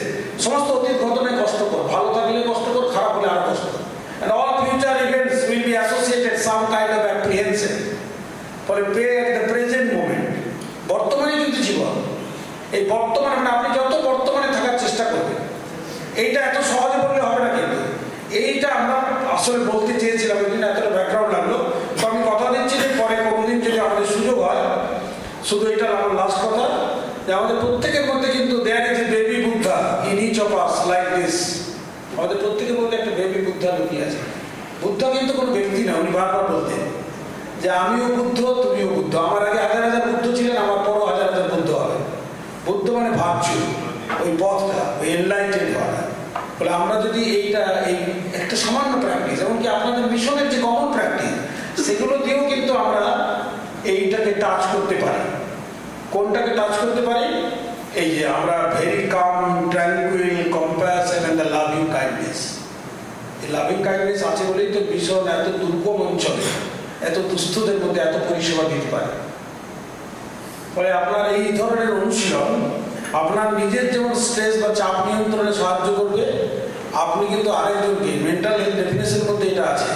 সমস্ত অতীত ঘটনায় কষ্টকর, ভালো থাকলে কষ্টকর, খারাপ হলে আরো কষ্টকর। And all future events will be associated some kind of apprehension for a pay at the present moment. বর্তমানে কিন্তু জীবন, এই বর্তমানে মানে আপনি যত বর্তমানে থাকার চেষ্টা করবেন, এইটা এত সহজে বললে হবে না। কিন্তু এইটা আমরা আসলে বলতে চেয়েছিলাম, ওই দিন এতটা ব্যাকগ্রাউন্ড লাগলো। তো আমি কথা দিচ্ছি যে পরে কোনোদিন যদি আমাদের সুযোগ হয়, শুধু এটা আমার লাস্ট কথা, যে আমাদের প্রত্যেকের মধ্যে কিন্তু there is a baby Buddha in each of us like this. আমাদের প্রত্যেকের মধ্যে একটা বেবি বুদ্ধা লুকিয়ে আছে। বুদ্ধা কিন্তু কোনো ব্যক্তি না, উনি বারবার বলতেন যে আমিও বুদ্ধ, তুমিও বুদ্ধ। আমার আগে 1000 বুদ্ধ ছিলেন, আমার পরও 1000 বুদ্ধ হবে। বুদ্ধ মানে ভাবছো, ওই পথটা, ওই এনলাইটেড হওয়া। বলে আমরা যদি এইটা, এই একটা সামান্য প্র্যাকটিস, এমনকি আপনাদের মিশনের যে কমন প্র্যাকটিস, সেগুলো দিয়েও কিন্তু আমরা এইটাকে টাচ করতে পারি। কোনটাকে টাচ করতে পারি? এই যে আমরা very calm, tranquil, compassion and the loving kindness. এই লাভিং কাইন্ডনেস আছে বলেই তো ভীষণ এত দুর্গম অঞ্চলে, এত দুস্থদের মধ্যে এত পরিষেবা দিতে পারে। ফলে আপনার এই ধরনের অনুশীলন আপনার নিজের যেমন স্ট্রেস বা চাপ নিয়ন্ত্রণে সাহায্য করবে, আপনি কিন্তু আরেকজনকে, মেন্টাল হেলথ ডেফিনেশনের মধ্যে এটা আছে।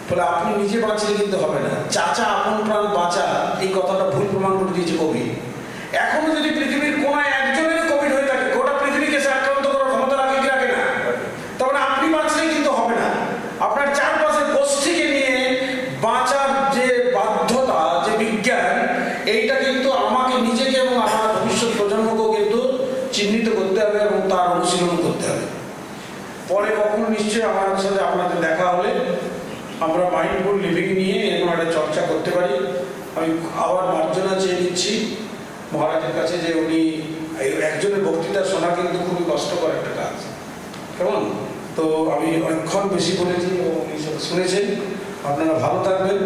ফলে আপনি নিজে বাঁচলে কিন্তু হবে না, চাচা আপন প্রাণ বাঁচা, এই কথাটা ভুল প্রমাণ করে দিয়েছে কোভিড। এখনো যদি পৃথিবীর কোনায় একজনের কোভিড হয়ে থাকে, গোটা পৃথিবীকে সে আক্রান্ত করার ক্ষমতা রাখে কি রাখে না? তখন আপনি বাঁচলেই কিন্তু হবে না। আপনার চারপাশের গোষ্ঠীকে নিয়ে বাঁচার যে বাধ্যতা, যে বিজ্ঞান, এইটা কিন্তু আমাকে নিজেকে এবং আমার ভবিষ্যৎ প্রজন্মকেও কিন্তু চিহ্নিত করতে হবে এবং তার অনুশীলন করতে হবে। পরে কখনো নিশ্চয়ই আমার সাথে আপনাদের দেখা হলে আমরা মাইন্ডফুল লিভিং নিয়ে এরকম একটা চর্চা করতে পারি। আমি আবার মার্জনা চেয়ে নিচ্ছি মহারাজের কাছে, যে উনি একজনের বক্তৃতা শোনা কিন্তু খুবই কষ্টকর একটা কাজ, কেমন? তো আমি অনেকক্ষণ বেশি বলেছি এবং উনি সেটা শুনেছেন। আপনারা ভালো থাকবেন।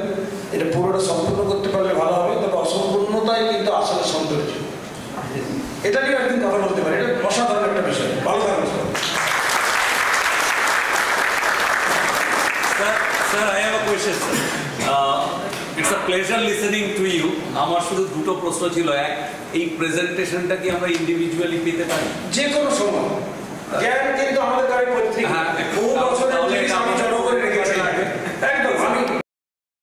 এটা পুরোটা সম্পূর্ণ করতে পারলে ভালো হবে, তবে অসম্পূর্ণতাই কিন্তু আসলে সৌন্দর্য। এটা নিয়ে একদিন কথা বলতে পারি, এটা অসাধারণ একটা বিষয়। ভালো থাকবেন। Sir, I have a question, sir. It's a pleasure listening to you. আমার শুধু দুটো প্রশ্ন ছিল। এক, এই প্রেজেন্টেশনটা কি আমরা ইন্ডিভিজুয়ালি পেতে পারি? যে কোনো সময়। জ্ঞান কিন্তু আমাদের কাছে পৈতৃক। হ্যাঁ,